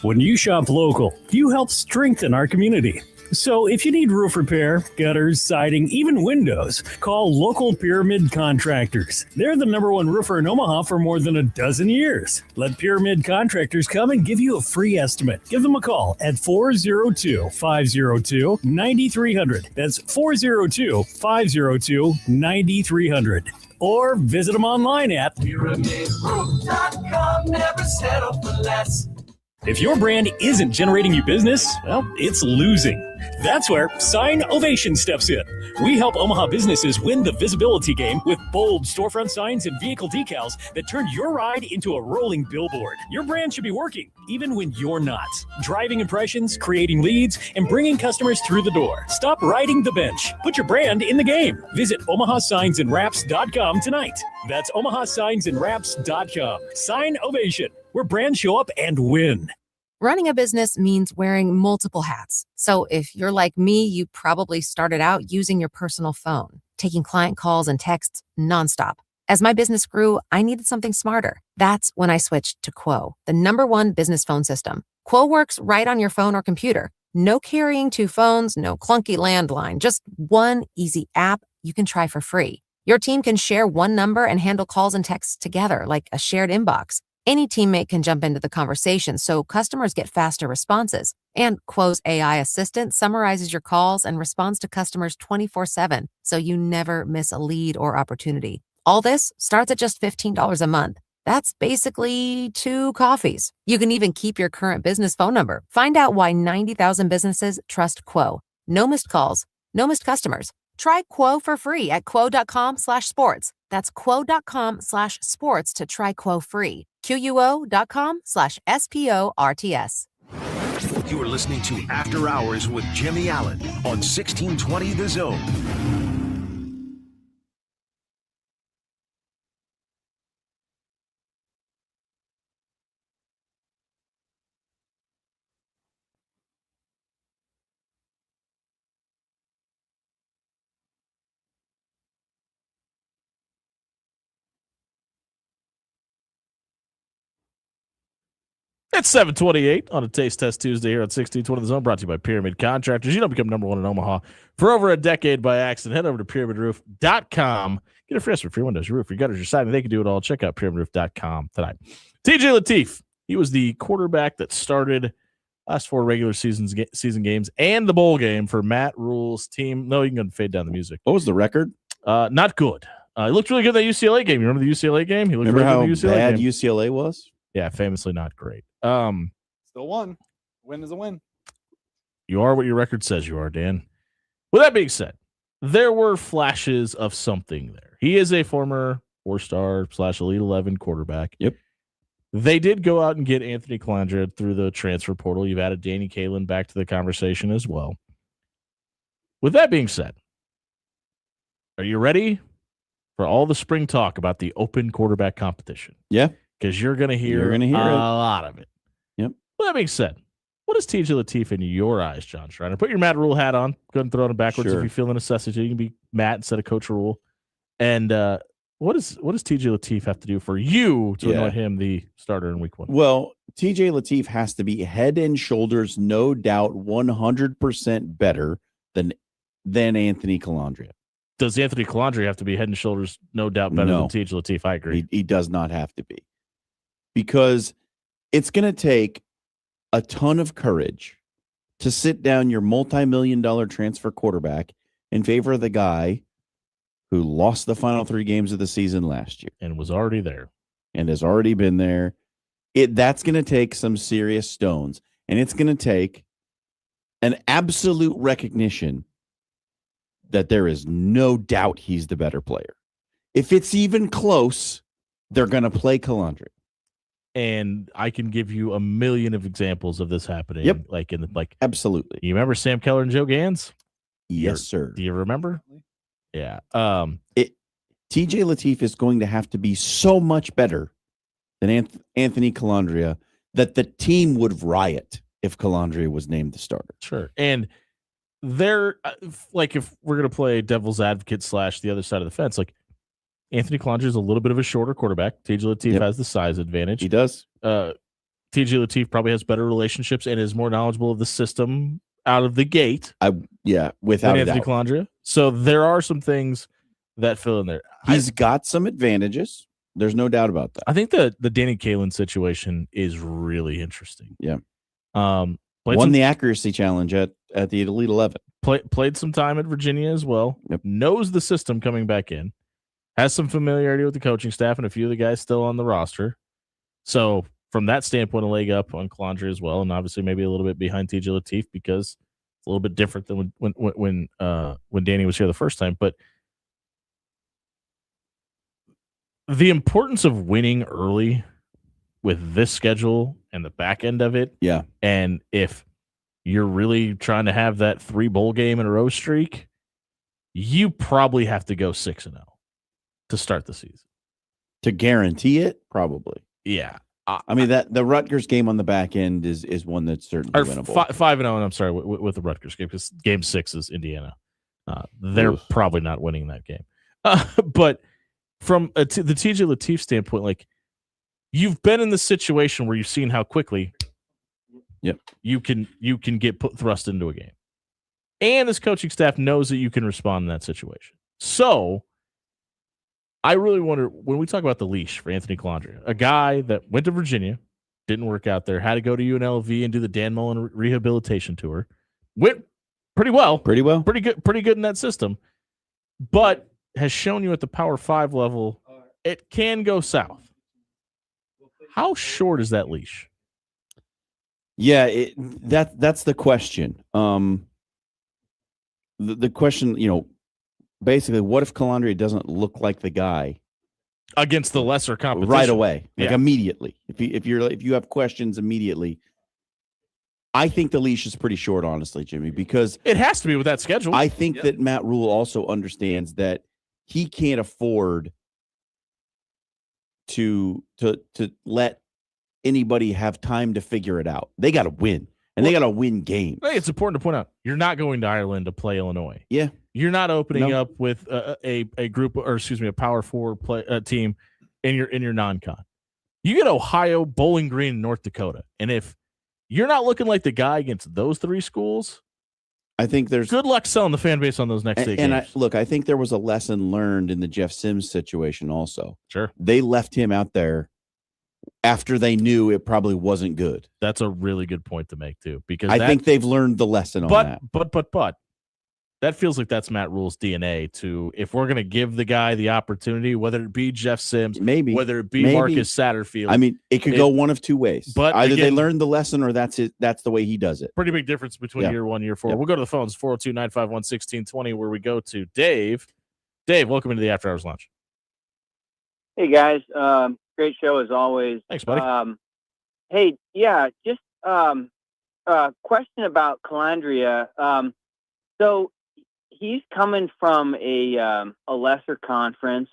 When you shop local, you help strengthen our community. So if you need roof repair, gutters, siding, even windows, call local Pyramid Contractors. They're the #1 roofer in Omaha for more than a dozen years. Let Pyramid Contractors come and give you a free estimate. Give them a call at 402-502-9300. That's 402-502-9300. Or visit them online at PyramidRoof.com. Never settle for less. If your brand isn't generating you business, well, it's losing. That's where Sign Ovation steps in. We help Omaha businesses win the visibility game with bold storefront signs and vehicle decals that turn your ride into a rolling billboard. Your brand should be working, even when you're not. Driving impressions, creating leads, and bringing customers through the door. Stop riding the bench. Put your brand in the game. Visit OmahaSignsAndWraps.com tonight. That's OmahaSignsAndWraps.com. Sign Ovation, where brands show up and win. Running a business means wearing multiple hats. So if you're like me, you probably started out using your personal phone, taking client calls and texts nonstop. As my business grew, I needed something smarter. That's when I switched to Quo, the #1 business phone system. Quo works right on your phone or computer. No carrying 2 phones, no clunky landline, just one easy app you can try for free. Your team can share one number and handle calls and texts together like a shared inbox. Any teammate can jump into the conversation, so customers get faster responses. And Quo's AI assistant summarizes your calls and responds to customers 24/7, so you never miss a lead or opportunity. All this starts at just $15 a month. That's basically 2 coffees. You can even keep your current business phone number. Find out why 90,000 businesses trust Quo. No missed calls, no missed customers. Try Quo for free at quo.com/sports. That's quo.com/sports to try Quo free. QUO.com/SPORTS. You are listening to After Hours with Jimmy Allen on 1620 The Zone. It's 7:28 on a Taste Test Tuesday here on 1620 The Zone, brought to you by Pyramid Contractors. You don't become #1 in Omaha for over a decade by accident. Head over to pyramidroof.com. Get a free estimate for your windows, your roof, your gutters, your siding. They can do it all. Check out pyramidroof.com tonight. TJ Lateef, he was the quarterback that started last 4 regular season games and the bowl game for Matt Rule's team. No, you can go and fade down the music. What was the record? Not good. He looked really good in that UCLA game. You remember the UCLA game? He looked Remember really how good in the UCLA bad game. UCLA was? Yeah, famously not great. Still won. Win is a win. You are what your record says you are, Dan. With that being said, there were flashes of something there. He is a former 4-star / Elite 11 quarterback. Yep. They did go out and get Anthony Calandra through the transfer portal. You've added Danny Kalen back to the conversation as well. With that being said, are you ready for all the spring talk about the open quarterback competition? Yeah. Because you're going to hear a lot of it. Yep. With that being said, what is TJ Lateef in your eyes, John Schreiner? Put your Matt Rule hat on. Go ahead and throw it backwards if you feel the necessity. You can be Matt instead of Coach Rule. And what does TJ Lateef have to do for you to anoint him the starter in week 1? Well, TJ Lateef has to be head and shoulders, no doubt, 100% better than Anthony Calandra. Does Anthony Calandra have to be head and shoulders, no doubt, better than TJ Lateef? I agree. He does not have to be. Because It's going to take a ton of courage to sit down your multi-million-dollar transfer quarterback in favor of the guy who lost the final 3 games of the season last year and was already there and has already been there. That's going to take some serious stones, and it's going to take an absolute recognition that there is no doubt he's the better player. If it's even close, they're going to play Calandria. And I can give you a million of examples of this happening. Yep. Absolutely. You remember Sam Keller and Joe Gans? Yes, sir. Do you remember? Yeah. TJ Lateef is going to have to be so much better than Anthony Calandria that the team would riot if Calandria was named the starter. Sure. And they're if we're going to play devil's advocate / the other side of the fence, Anthony Calandria is a little bit of a shorter quarterback. TJ Lateef has the size advantage. He does. TJ Lateef probably has better relationships and is more knowledgeable of the system out of the gate. Without a Anthony doubt. Calandria. So there are some things that fill in there. He's got some advantages. There's no doubt about that. I think the Danny Kaelin situation is really interesting. Yeah. Won the accuracy challenge at the Elite 11. Played some time at Virginia as well. Yep. Knows the system coming back in. Has some familiarity with the coaching staff and a few of the guys still on the roster. So from that standpoint, a leg up on Calandria as well, and obviously maybe a little bit behind TJ Lateef because it's a little bit different than when Danny was here the first time. But the importance of winning early with this schedule and the back end of it. Yeah. And if you're really trying to have that 3 bowl game in a row streak, you probably have to go 6-0 to start the season. To guarantee it, probably. Yeah. I mean, that the Rutgers game on the back end is one that's certainly winnable. 5-0, and I'm sorry, with the Rutgers game, because game 6 is Indiana. They're probably not winning that game. But from the TJ Lateef standpoint, you've been in the situation where you've seen how quickly you can get thrust into a game. And this coaching staff knows that you can respond in that situation. So I really wonder, when we talk about the leash for Anthony Calandria, a guy that went to Virginia, didn't work out there, had to go to UNLV and do the Dan Mullen rehabilitation tour, went pretty good in that system, but has shown you at the Power 5 level, it can go south. How short is that leash? Yeah, that's the question. The question, basically, what if Calandria doesn't look like the guy against the lesser competition right away, immediately? If you have questions immediately, I think the leash is pretty short, honestly, Jimmy, because it has to be with that schedule. I think that Matt Rule also understands that he can't afford to let anybody have time to figure it out. They got to win, and they got to win games. Hey, it's important to point out you're not going to Ireland to play Illinois. Yeah, you're not opening up with a group, or a Power 4 team in your non-con. You get Ohio, Bowling Green, and North Dakota, and if you're not looking like the guy against those 3 schools, I think there's good luck selling the fan base on those next 8 games. I think there was a lesson learned in the Jeff Sims situation also. Sure. They left him out there after they knew it probably wasn't good. That's a really good point to make too, because I think they've learned the lesson on that. But that feels like that's Matt Rule's DNA to, if we're going to give the guy the opportunity, whether it be Jeff Sims, whether it be Marcus Satterfield. I mean, it could go one of 2 ways. But either again, they learned the lesson or that's it. That's the way he does it. Pretty big difference between year 1, year 4. We'll go to the phones, 402-951-1620, where we go to Dave. Dave, welcome into the After Hours Lounge. Hey, guys. Great show as always. Thanks, buddy. Hey, just question about Calandria. So he's coming from a lesser conference,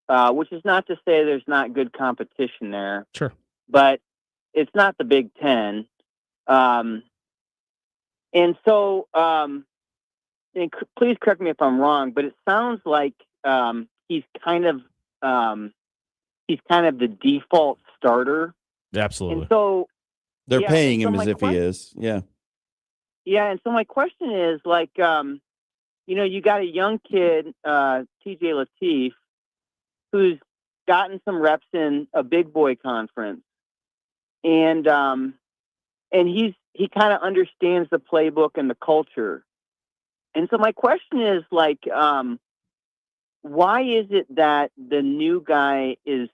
which is not to say there's not good competition there. Sure. But it's not the Big Ten. And so, and please correct me if I'm wrong, but it sounds like he's kind of the default starter. Absolutely. And so they're paying him as if he is. Yeah. Yeah. And so my question is, you got a young kid, TJ Lateef, who's gotten some reps in a big boy conference. and he kind of understands the playbook and the culture. And so my question is like, why is it that the new guy is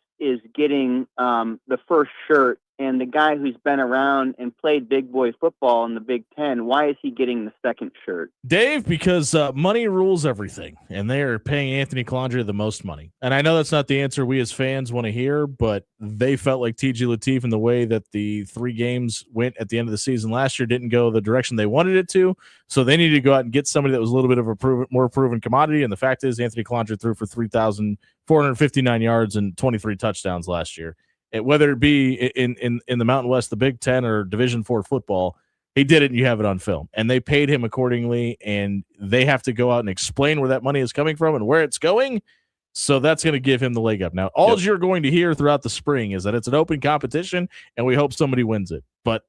getting the first shirt, and the guy who's been around and played big boy football in the Big Ten, why is he getting the second shirt? Dave, because money rules everything, and they are paying Anthony Calandria the most money. And I know that's not the answer we as fans want to hear, but they felt like TJ Lateef and the way that the 3 games went at the end of the season last year didn't go the direction they wanted it to, so they needed to go out and get somebody that was a little bit of a more proven commodity. And the fact is, Anthony Calandria threw for 3,459 yards and 23 touchdowns last year. Whether it be in the Mountain West, the Big Ten, or Division IV football, he did it, and you have it on film. And they paid him accordingly, and they have to go out and explain where that money is coming from and where it's going. So that's going to give him the leg up. Now, all you're going to hear throughout the spring is that it's an open competition, and we hope somebody wins it. But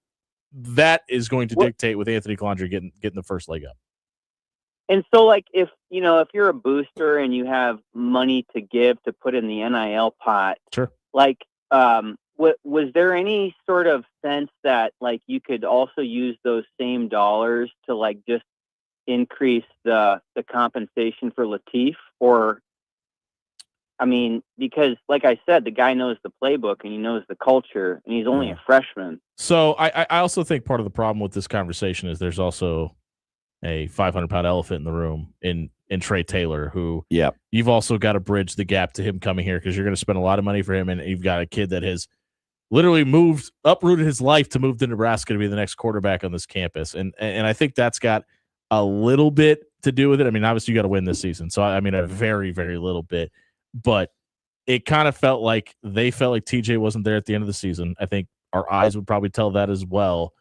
that is going to dictate with Anthony Calandria getting the first leg up. And so, like, if you're a booster and you have money to give to put in the NIL pot, sure, like. Was there any sort of sense that like you could also use those same dollars to like just increase the compensation for Lateef? Or, I mean, because like I said, the guy knows the playbook and he knows the culture, and he's only a freshman. So I also think part of the problem with this conversation is there's also a 500-pound elephant in the room in Trey Taylor, who you've also got to bridge the gap to him coming here, because you're going to spend a lot of money for him, and you've got a kid that has literally uprooted his life to move to Nebraska to be the next quarterback on this campus. And I think that's got a little bit to do with it. I mean, obviously you got to win this season. So, I mean, a very, very little bit, but it kind of felt like they felt like TJ wasn't there at the end of the season. I think our eyes would probably tell that as well,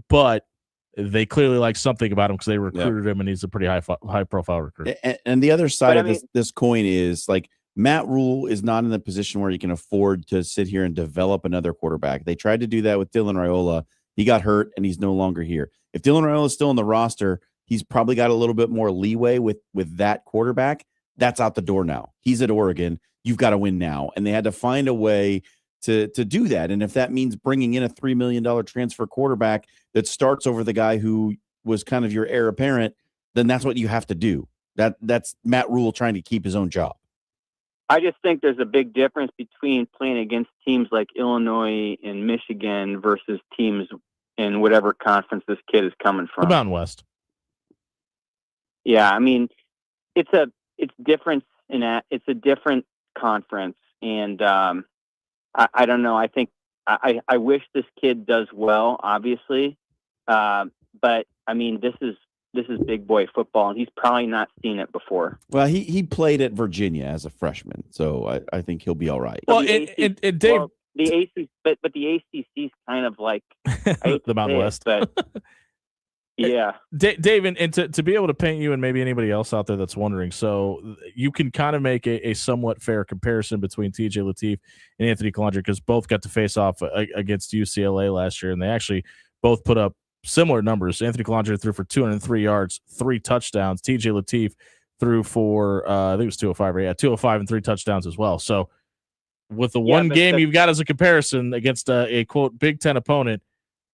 but they clearly like something about him because they recruited him, and he's a pretty high profile recruit. And the other side of this coin is like Matt Rule is not in the position where he can afford to sit here and develop another quarterback. They tried to do that with Dylan Raiola. He got hurt, and he's no longer here. If Dylan Raiola is still on the roster, he's probably got a little bit more leeway with that quarterback. That's out the door now. He's at Oregon. You've got to win now. And they had to find a way to do that. And if that means bringing in a $3 million transfer quarterback that starts over the guy who was kind of your heir apparent, then that's what you have to do. That's Matt Rule trying to keep his own job. I just think there's a big difference between playing against teams like Illinois and Michigan versus teams in whatever conference this kid is coming from. The Mountain West. Yeah, I mean, it's different it's a different conference, and I don't know. I think I wish this kid does well, obviously, but I mean, this is big boy football, and he's probably not seen it before. Well, he played at Virginia as a freshman, so I think he'll be all right. Well, Dave, the ACC, but the ACC is kind of like the Mountain West, but yeah, Dave, and to be able to paint you and maybe anybody else out there that's wondering, so you can kind of make a somewhat fair comparison between TJ Lateef and Anthony Calandria, because both got to face off against UCLA last year, and they actually both put up similar numbers. Anthony Calandria threw for 203 yards, 3 touchdowns. TJ Lateef threw for I think it was 205. Yeah, 205 and 3 touchdowns as well. So with the one game you've got as a comparison against a quote Big Ten opponent,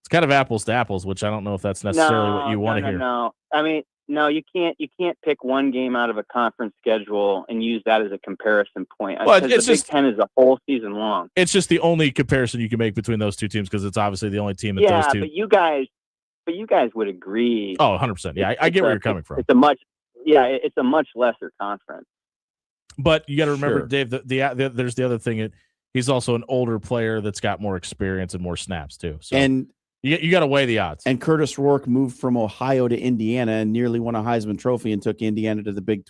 it's kind of apples to apples, which I don't know if that's necessarily what you want to hear. No, I mean, no, you can't pick one game out of a conference schedule and use that as a comparison point. Well, it's the Big Ten is a whole season long. It's just the only comparison you can make between those two teams, because it's obviously the only team that those two. But you guys would agree. Oh, 100%. Yeah, I get where you're coming from. It's a much lesser conference. But you got to remember, Dave, there's the other thing. He's also an older player that's got more experience and more snaps too. So and you got to weigh the odds. And Curtis Rourke moved from Ohio to Indiana and nearly won a Heisman Trophy and took Indiana to the Big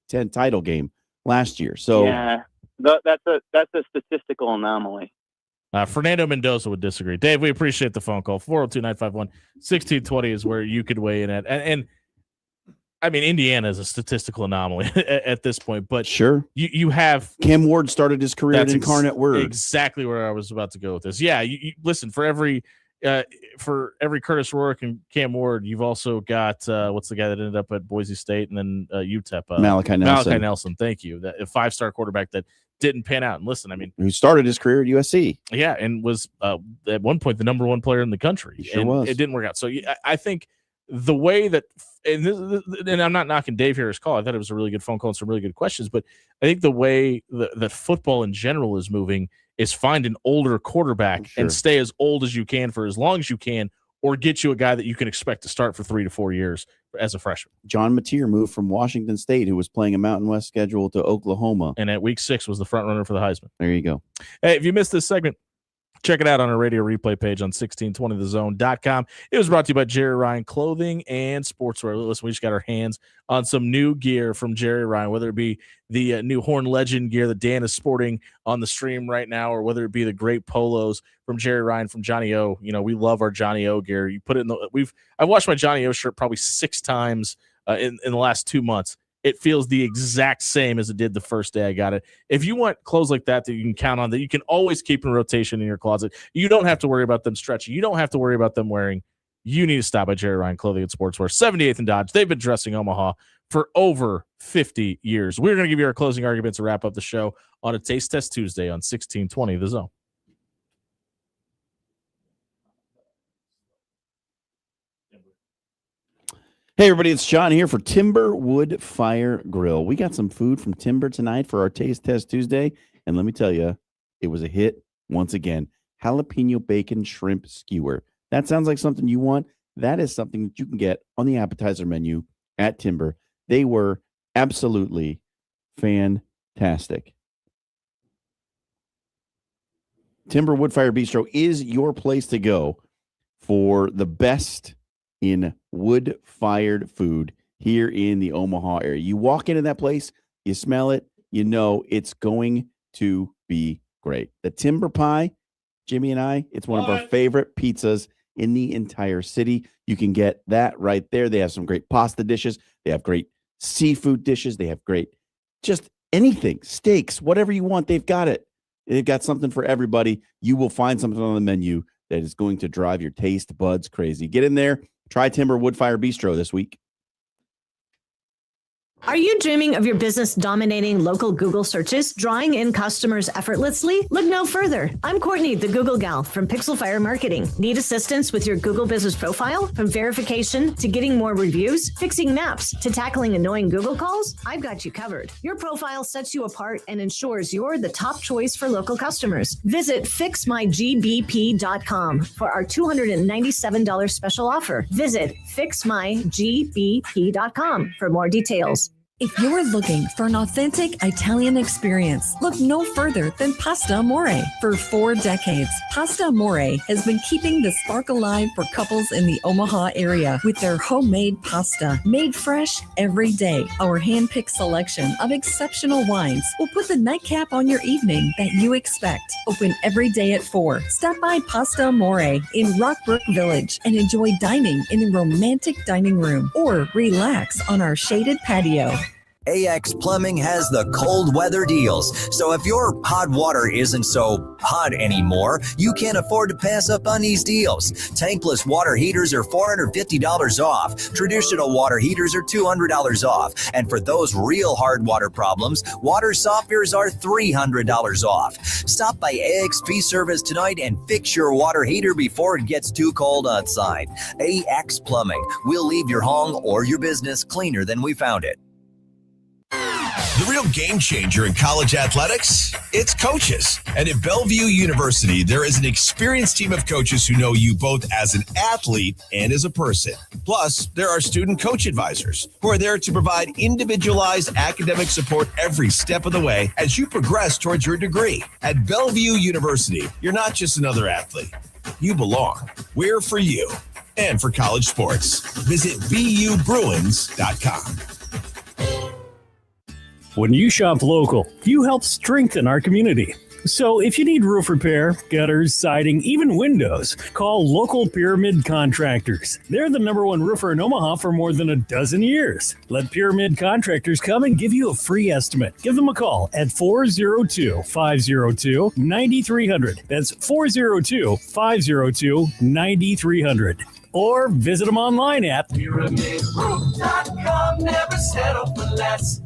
Ten title game last year. So yeah, that's a statistical anomaly. Fernando Mendoza would disagree. Dave, we appreciate the phone call. 402-951-1620 is where you could weigh in at. And I mean, Indiana is a statistical anomaly at this point, but sure, you have Cam Ward started his career at Incarnate Word. Exactly where I was about to go with this. Yeah, you listen, for every Curtis Rourke and Cam Ward, you've also got what's the guy that ended up at Boise State and then UTEP? Malachi Nelson. Thank you. That a 5-star quarterback that didn't pan out. And listen, I mean, who started his career at USC. Yeah, and was at one point the number one player in the country. Sure was. It didn't work out. So I think the way that, and I'm not knocking Dave here his call. I thought it was a really good phone call and some really good questions. But I think the way that football in general is moving is find an older quarterback and stay as old as you can for as long as you can, or get you a guy that you can expect to start for 3 to 4 years as a freshman. John Mateer moved from Washington State, who was playing a Mountain West schedule, to Oklahoma. And at week 6 was the front runner for the Heisman. There you go. Hey, if you missed this segment, check it out on our radio replay page on 1620thezone.com. It was brought to you by Jerry Ryan Clothing and Sportswear. Listen, we just got our hands on some new gear from Jerry Ryan, whether it be the new Horn Legend gear that Dan is sporting on the stream right now, or whether it be the great polos from Jerry Ryan, from Johnny O. You know, we love our Johnny O gear. You put it in the I've washed my Johnny O shirt probably 6 times in the last 2 months. It feels the exact same as it did the first day I got it. If you want clothes like that you can count on, that you can always keep in rotation in your closet, you don't have to worry about them stretching. You don't have to worry about them wearing. You need to stop by Jerry Ryan Clothing and Sportswear, 78th and Dodge. They've been dressing Omaha for over 50 years. We're going to give you our closing arguments to wrap up the show on a Taste Test Tuesday on 1620 The Zone. Hey, everybody, it's John here for Timber Wood Fire Grill. We got some food from Timber tonight for our Taste Test Tuesday, and let me tell you, it was a hit once again. Jalapeno bacon shrimp skewer. That sounds like something you want. That is something that you can get on the appetizer menu at Timber. They were absolutely fantastic. Timber Wood Fire Bistro is your place to go for the best in wood-fired food here in the Omaha area. You walk into that place, you smell it, you know it's going to be great. The Timber Pie, Jimmy and I, it's one of our favorite pizzas in the entire city. You can get that right there. They have some great pasta dishes. They have great seafood dishes. They have great just anything, steaks, whatever you want, they've got it. They've got something for everybody. You will find something on the menu that is going to drive your taste buds crazy. Get in there. Try Timber Wood Fire Bistro this week. Are you dreaming of your business dominating local Google searches, drawing in customers effortlessly? Look no further. I'm Courtney, the Google gal from Pixel Fire Marketing. Need assistance with your Google business profile? From verification to getting more reviews, fixing maps to tackling annoying Google calls? I've got you covered. Your profile sets you apart and ensures you're the top choice for local customers. Visit fixmygbp.com for our $297 special offer. Visit fixmygbp.com for more details. If you're looking for an authentic Italian experience, look no further than Pasta Amore. For 4 decades, Pasta Amore has been keeping the spark alive for couples in the Omaha area with their homemade pasta, made fresh every day. Our hand-picked selection of exceptional wines will put the nightcap on your evening that you expect. Open every day at 4. Stop by Pasta Amore in Rockbrook Village and enjoy dining in a romantic dining room or relax on our shaded patio. AX Plumbing has the cold weather deals. So if your hot water isn't so hot anymore, you can't afford to pass up on these deals. Tankless water heaters are $450 off. Traditional water heaters are $200 off. And for those real hard water problems, water softeners are $300 off. Stop by AXP Service tonight and fix your water heater before it gets too cold outside. AX Plumbing. We'll leave your home or your business cleaner than we found it. The real game changer in college athletics, it's coaches. And at Bellevue University, there is an experienced team of coaches who know you both as an athlete and as a person. Plus, there are student coach advisors who are there to provide individualized academic support every step of the way as you progress towards your degree. At Bellevue University, you're not just another athlete. You belong. We're for you and for college sports. Visit BUBruins.com. When you shop local, you help strengthen our community. So if you need roof repair, gutters, siding, even windows, call local Pyramid Contractors. They're the #1 roofer in Omaha for more than a dozen years. Let Pyramid Contractors come and give you a free estimate. Give them a call at 402-502-9300. That's 402-502-9300. Or visit them online at PyramidRoof.com. Never settle for less.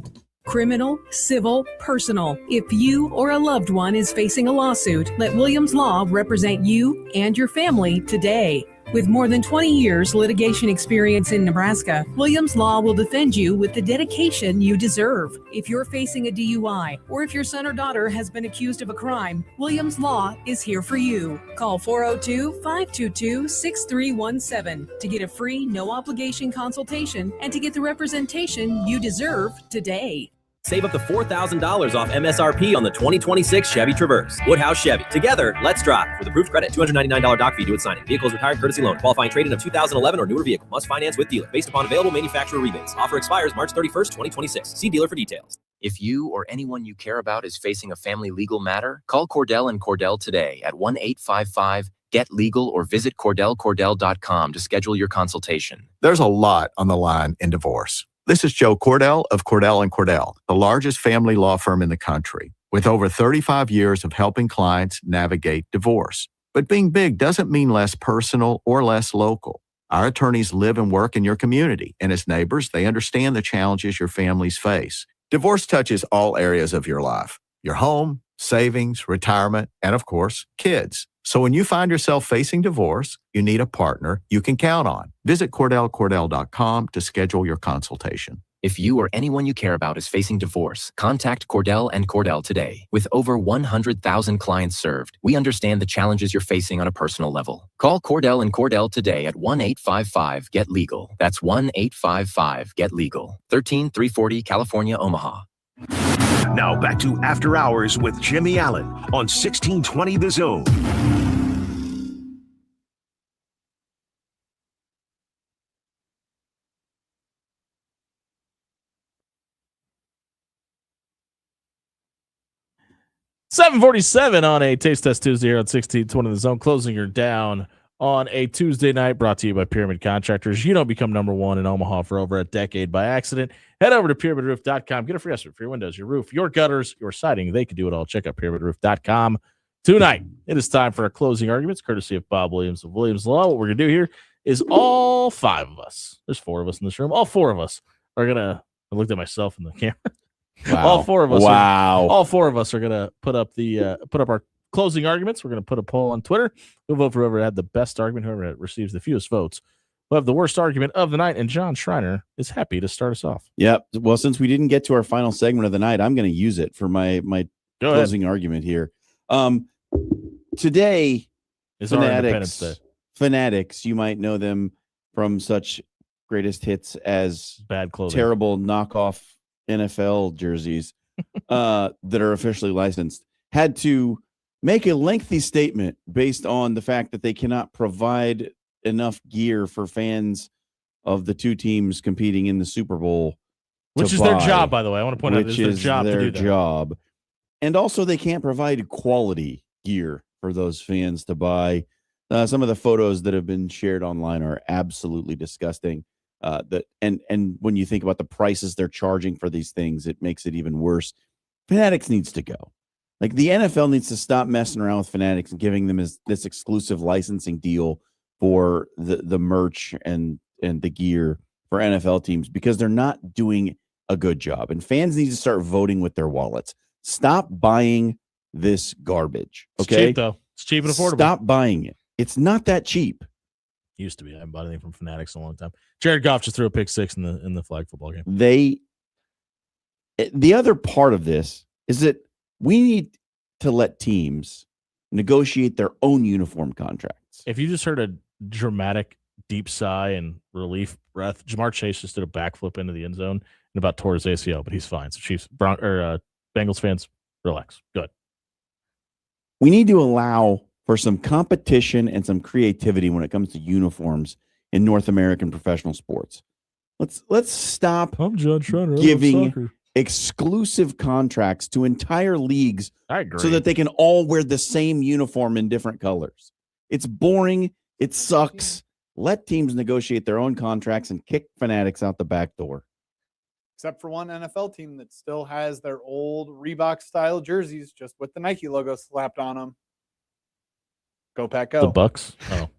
Criminal, civil, personal. If you or a loved one is facing a lawsuit, let Williams Law represent you and your family today. With more than 20 years litigation experience in Nebraska, Williams Law will defend you with the dedication you deserve. If you're facing a DUI or if your son or daughter has been accused of a crime, Williams Law is here for you. Call 402-522-6317 to get a free, no-obligation consultation and to get the representation you deserve today. Save up to $4,000 off MSRP on the 2026 Chevy Traverse. Woodhouse Chevy. Together, let's drive. With approved credit, $299 doc fee due at signing. Vehicles retired courtesy loan. Qualifying trade-in of 2011 or newer vehicle. Must finance with dealer. Based upon available manufacturer rebates. Offer expires March 31st, 2026. See dealer for details. If you or anyone you care about is facing a family legal matter, call Cordell & Cordell today at 1-855-GET-LEGAL or visit CordellCordell.com to schedule your consultation. There's a lot on the line in divorce. This is Joe Cordell of Cordell & Cordell, the largest family law firm in the country, with over 35 years of helping clients navigate divorce. But being big doesn't mean less personal or less local. Our attorneys live and work in your community, and as neighbors, they understand the challenges your families face. Divorce touches all areas of your life: your home, savings, retirement, and of course, kids. So when you find yourself facing divorce, you need a partner you can count on. Visit CordellCordell.com to schedule your consultation. If you or anyone you care about is facing divorce, contact Cordell & Cordell today. With over 100,000 clients served, we understand the challenges you're facing on a personal level. Call Cordell & Cordell today at 1-855-GET-LEGAL. That's 1-855-GET-LEGAL. 13340 California, Omaha. Now back to After Hours with Jimmy Allen on 1620 The Zone. $7:47 on a Taste Test Tuesday here on 1620 The Zone. Closing her down on a Tuesday night, brought to you by Pyramid Contractors. You don't become number one in Omaha for over a decade by accident. Head over to pyramidroof.com. Get a free estimate for your windows, your roof, your gutters, your siding. They can do it all. Check out pyramidroof.com tonight. It is time for our closing arguments, courtesy of Bob Williams of Williams Law. What we're going to do here is all five of us, there's four of us in this room, all four of us are going to, I looked at myself in the camera. Wow. All four of us. Wow. All four of us are going to put up our closing arguments. We're going to put a poll on Twitter. We'll vote for whoever had the best argument, whoever receives the fewest votes. We'll have the worst argument of the night, and John Schreiner is happy to start us off. Yep. Well, since we didn't get to our final segment of the night, I'm going to use it for my closing argument here. Today is our Independence Day. Fanatics, you might know them from such greatest hits as bad clothing, terrible knockoff NFL jerseys that are officially licensed, had to make a lengthy statement based on the fact that they cannot provide enough gear for fans of the two teams competing in the Super Bowl. Which is their job, by the way. I want to point out, it's their job to do that. Job. And also they can't provide quality gear for those fans to buy. Some of the photos that have been shared online are absolutely disgusting. And when you think about the prices they're charging for these things, it makes it even worse. Fanatics needs to go. Like, the NFL needs to stop messing around with Fanatics and giving them this exclusive licensing deal for the merch and the gear for NFL teams, because they're not doing a good job. And fans need to start voting with their wallets. Stop buying this garbage. Okay, it's cheap, though. It's cheap and affordable. Stop buying it. It's not that cheap. Used to be. I haven't bought anything from Fanatics in a long time. Jared Goff just threw a pick six in the flag football game. The other part of this is that we need to let teams negotiate their own uniform contracts. If you just heard a dramatic deep sigh and relief breath, Jamar Chase just did a backflip into the end zone and about tore his ACL, but he's fine. So Bengals fans, relax. Good. We need to allow for some competition and some creativity when it comes to uniforms in North American professional sports. Let's stop giving exclusive contracts to entire leagues so that they can all wear the same uniform in different colors. It's boring. It sucks. Let teams negotiate their own contracts and kick Fanatics out the back door. Except for one NFL team that still has their old Reebok style jerseys just with the Nike logo slapped on them. Go Pack Go. The Bucks? Oh.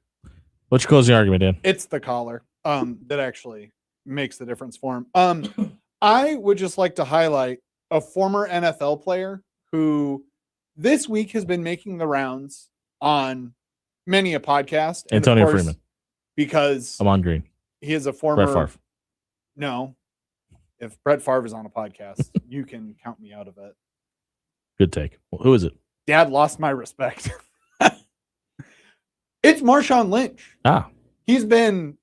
What's your closing argument, Dan? It's the collar that actually makes the difference for him. I would just like to highlight a former NFL player who this week has been making the rounds on many a podcast. And Antonio of course, Freeman. Because Amon Green. he is a former. Brett Favre. No. If Brett Favre is on a podcast, you can count me out of it. Good take. Well, who is it? Dad lost my respect. It's Marshawn Lynch. He's been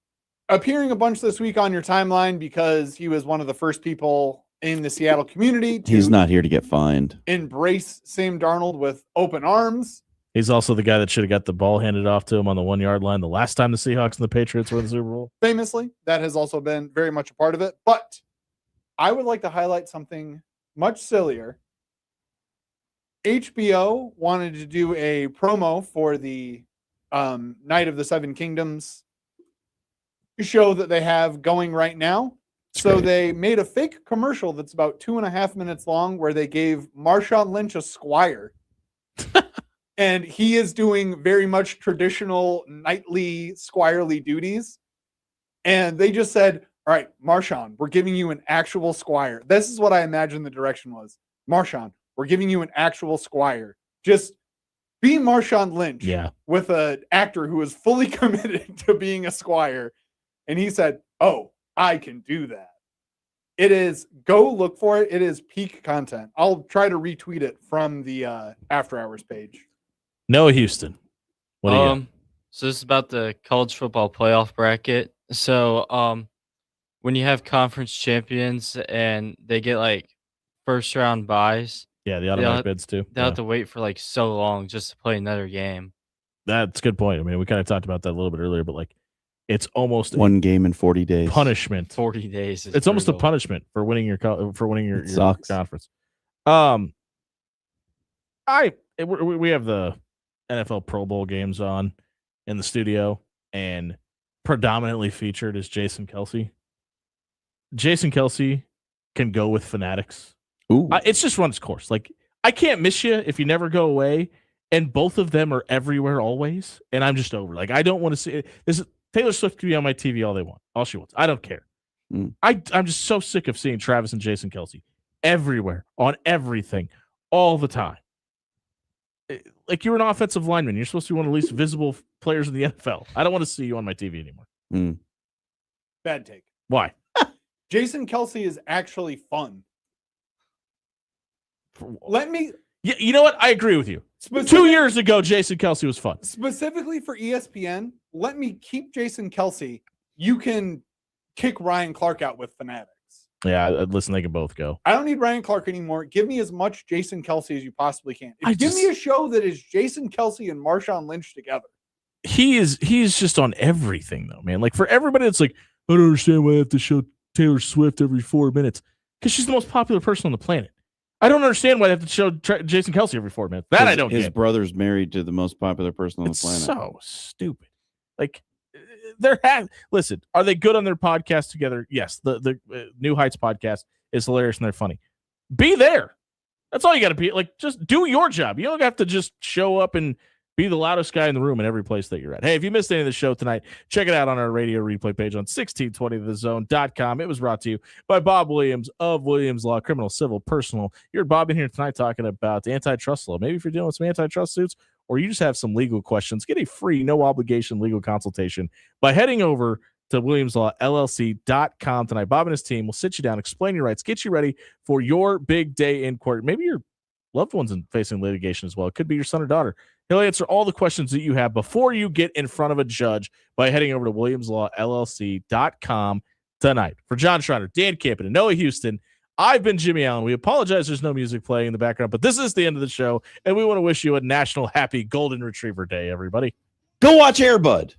appearing a bunch this week on your timeline because he was one of the first people in the Seattle community to He's not here to get fined. embrace Sam Darnold with open arms. He's also the guy that should have got the ball handed off to him on the 1 yard line the last time the Seahawks and the Patriots were in the Super Bowl. Famously, that has also been very much a part of it. But I would like to highlight something much sillier. HBO wanted to do a promo for the Night of the Seven Kingdoms show that they have going right now. So they made a fake commercial that's about 2.5 minutes long where they gave Marshawn Lynch a squire. And he is doing very much traditional knightly, squirely duties. And they just said, all right, Marshawn, we're giving you an actual squire. This is what I imagine the direction was. Marshawn, we're giving you an actual squire. Just be Marshawn Lynch with an actor who is fully committed to being a squire. And he said, oh, I can do that. It is, go look for it. It is peak content. I'll try to retweet it from the After Hours page. Noah Houston. What do you got? So this is about the college football playoff bracket. So when you have conference champions and they get like first round buys. Yeah, the automatic bids too. They'll have to wait for like so long just to play another game. That's a good point. I mean, we kind of talked about that a little bit earlier, but like it's almost one game in 40 days. Punishment. 40 days. It's almost a punishment for winning your your conference. We have the NFL Pro Bowl games on in the studio, and predominantly featured is Jason Kelce. Jason Kelce can go with fanatics. It's just run its course. Like, I can't miss you if you never go away, and both of them are everywhere always, and I'm just over. Like, I don't want to see it. Taylor Swift can be on my TV all they want, all she wants. I don't care. I'm just so sick of seeing Travis and Jason Kelce everywhere, on everything, all the time. Like, you're an offensive lineman. You're supposed to be one of the least visible players in the NFL. I don't want to see you on my TV anymore. Bad take. Why? Jason Kelce is actually fun. Let me... You know what? I agree with you. 2 years ago, Jason Kelce was fun. Specifically for ESPN, let me keep Jason Kelce. You can kick Ryan Clark out with fanatics. Yeah, listen, they can both go. I don't need Ryan Clark anymore. Give me as much Jason Kelce as you possibly can. Give me a show that is Jason Kelce and Marshawn Lynch together. He's just on everything, though, man. Like, for everybody, it's like, I don't understand why I have to show Taylor Swift every 4 minutes. Because she's the most popular person on the planet. I don't understand why they have to show Jason Kelce every 4 minutes. That I don't get. His brother's married to the most popular person on the planet. So stupid. Like, listen, are they good on their podcast together? Yes. The New Heights podcast is hilarious and they're funny. Be there. That's all you got to be. Like, just do your job. You don't have to just show up and be the loudest guy in the room in every place that you're at. Hey, if you missed any of the show tonight, check it out on our radio replay page on 1620thezone.com. It was brought to you by Bob Williams of Williams Law, Criminal, Civil, Personal. You heard Bob in here tonight talking about antitrust law. Maybe if you're dealing with some antitrust suits or you just have some legal questions, get a free, no obligation legal consultation by heading over to WilliamsLawLLC.com tonight. Bob and his team will sit you down, explain your rights, get you ready for your big day in court. Maybe your loved ones facing litigation as well. It could be your son or daughter. He'll answer all the questions that you have before you get in front of a judge by heading over to WilliamsLawLLC.com tonight. For John Schreiner, Dan Campen, and Noah Houston, I've been Jimmy Allen. We apologize there's no music playing in the background, but this is the end of the show, and we want to wish you a National Happy Golden Retriever Day, everybody. Go watch Air Bud.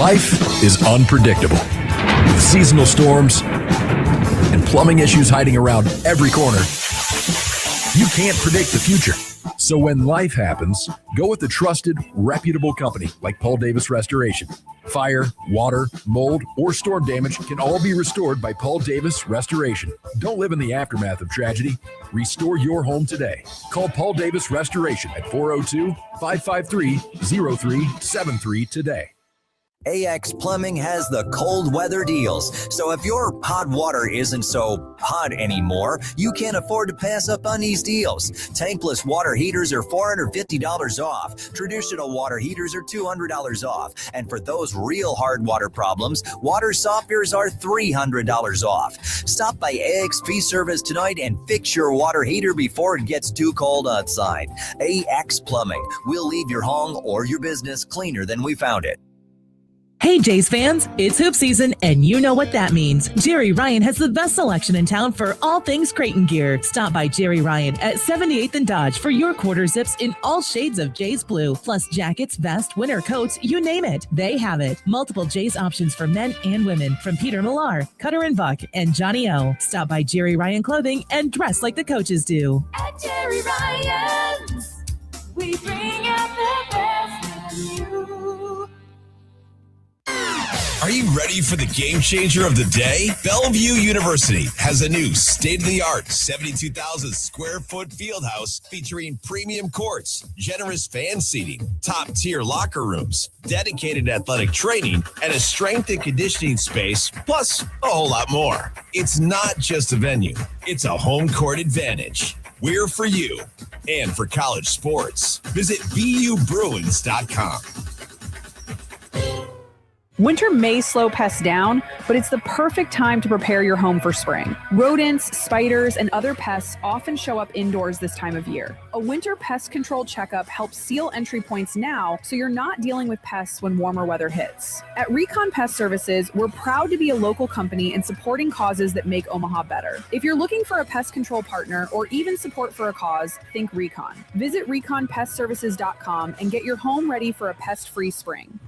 Life is unpredictable. With seasonal storms and plumbing issues hiding around every corner, you can't predict the future. So when life happens, go with a trusted, reputable company like Paul Davis Restoration. Fire, water, mold, or storm damage can all be restored by Paul Davis Restoration. Don't live in the aftermath of tragedy. Restore your home today. Call Paul Davis Restoration at 402-553-0373 today. AX Plumbing has the cold weather deals. So if your hot water isn't so hot anymore, you can't afford to pass up on these deals. Tankless water heaters are $450 off. Traditional water heaters are $200 off. And for those real hard water problems, water softeners are $300 off. Stop by AXP Service tonight and fix your water heater before it gets too cold outside. AX Plumbing. We'll leave your home or your business cleaner than we found it. Hey Jays fans, it's hoop season and you know what that means. Jerry Ryan has the best selection in town for all things Creighton gear. Stop by Jerry Ryan at 78th and Dodge for your quarter zips in all shades of Jays blue, plus jackets, vests, winter coats, you name it. They have it. Multiple Jays options for men and women from Peter Millar, Cutter and Buck, and Johnny O. Stop by Jerry Ryan Clothing and dress like the coaches do. At Jerry Ryan's, we bring out the best in you. Are you ready for the game changer of the day? Bellevue University has a new state-of-the-art 72,000 square foot field house featuring premium courts, generous fan seating, top-tier locker rooms, dedicated athletic training, and a strength and conditioning space, plus a whole lot more. It's not just a venue, it's a home court advantage. We're for you and for college sports. Visit BUBruins.com. Winter may slow pests down, but it's the perfect time to prepare your home for spring. Rodents, spiders, and other pests often show up indoors this time of year. A winter pest control checkup helps seal entry points now so you're not dealing with pests when warmer weather hits. At Recon Pest Services, we're proud to be a local company and supporting causes that make Omaha better. If you're looking for a pest control partner or even support for a cause, think Recon. Visit reconpestservices.com and get your home ready for a pest-free spring.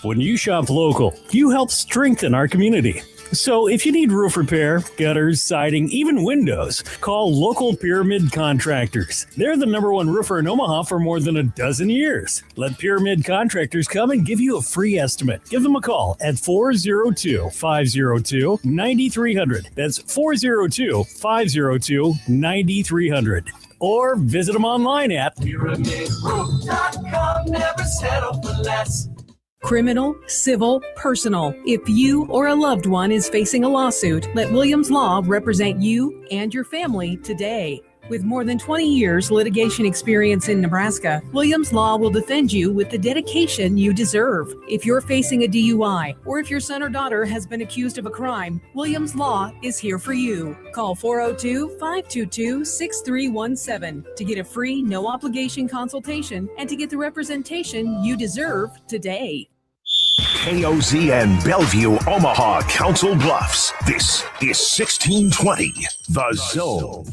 When you shop local, you help strengthen our community. So if you need roof repair, gutters, siding, even windows, call local Pyramid Contractors. They're the #1 roofer in Omaha for more than a dozen years. Let Pyramid Contractors come and give you a free estimate. Give them a call at 402-502-9300. That's 402-502-9300. Or visit them online at PyramidRoof.com. Never settle for less. Criminal, civil, personal. If you or a loved one is facing a lawsuit, let Williams Law represent you and your family today. With more than 20 years litigation experience in Nebraska, Williams Law will defend you with the dedication you deserve. If you're facing a DUI or if your son or daughter has been accused of a crime, Williams Law is here for you. Call 402-522-6317 to get a free, no-obligation consultation and to get the representation you deserve today. KOZN Bellevue, Omaha, Council Bluffs. This is 1620, The Zone.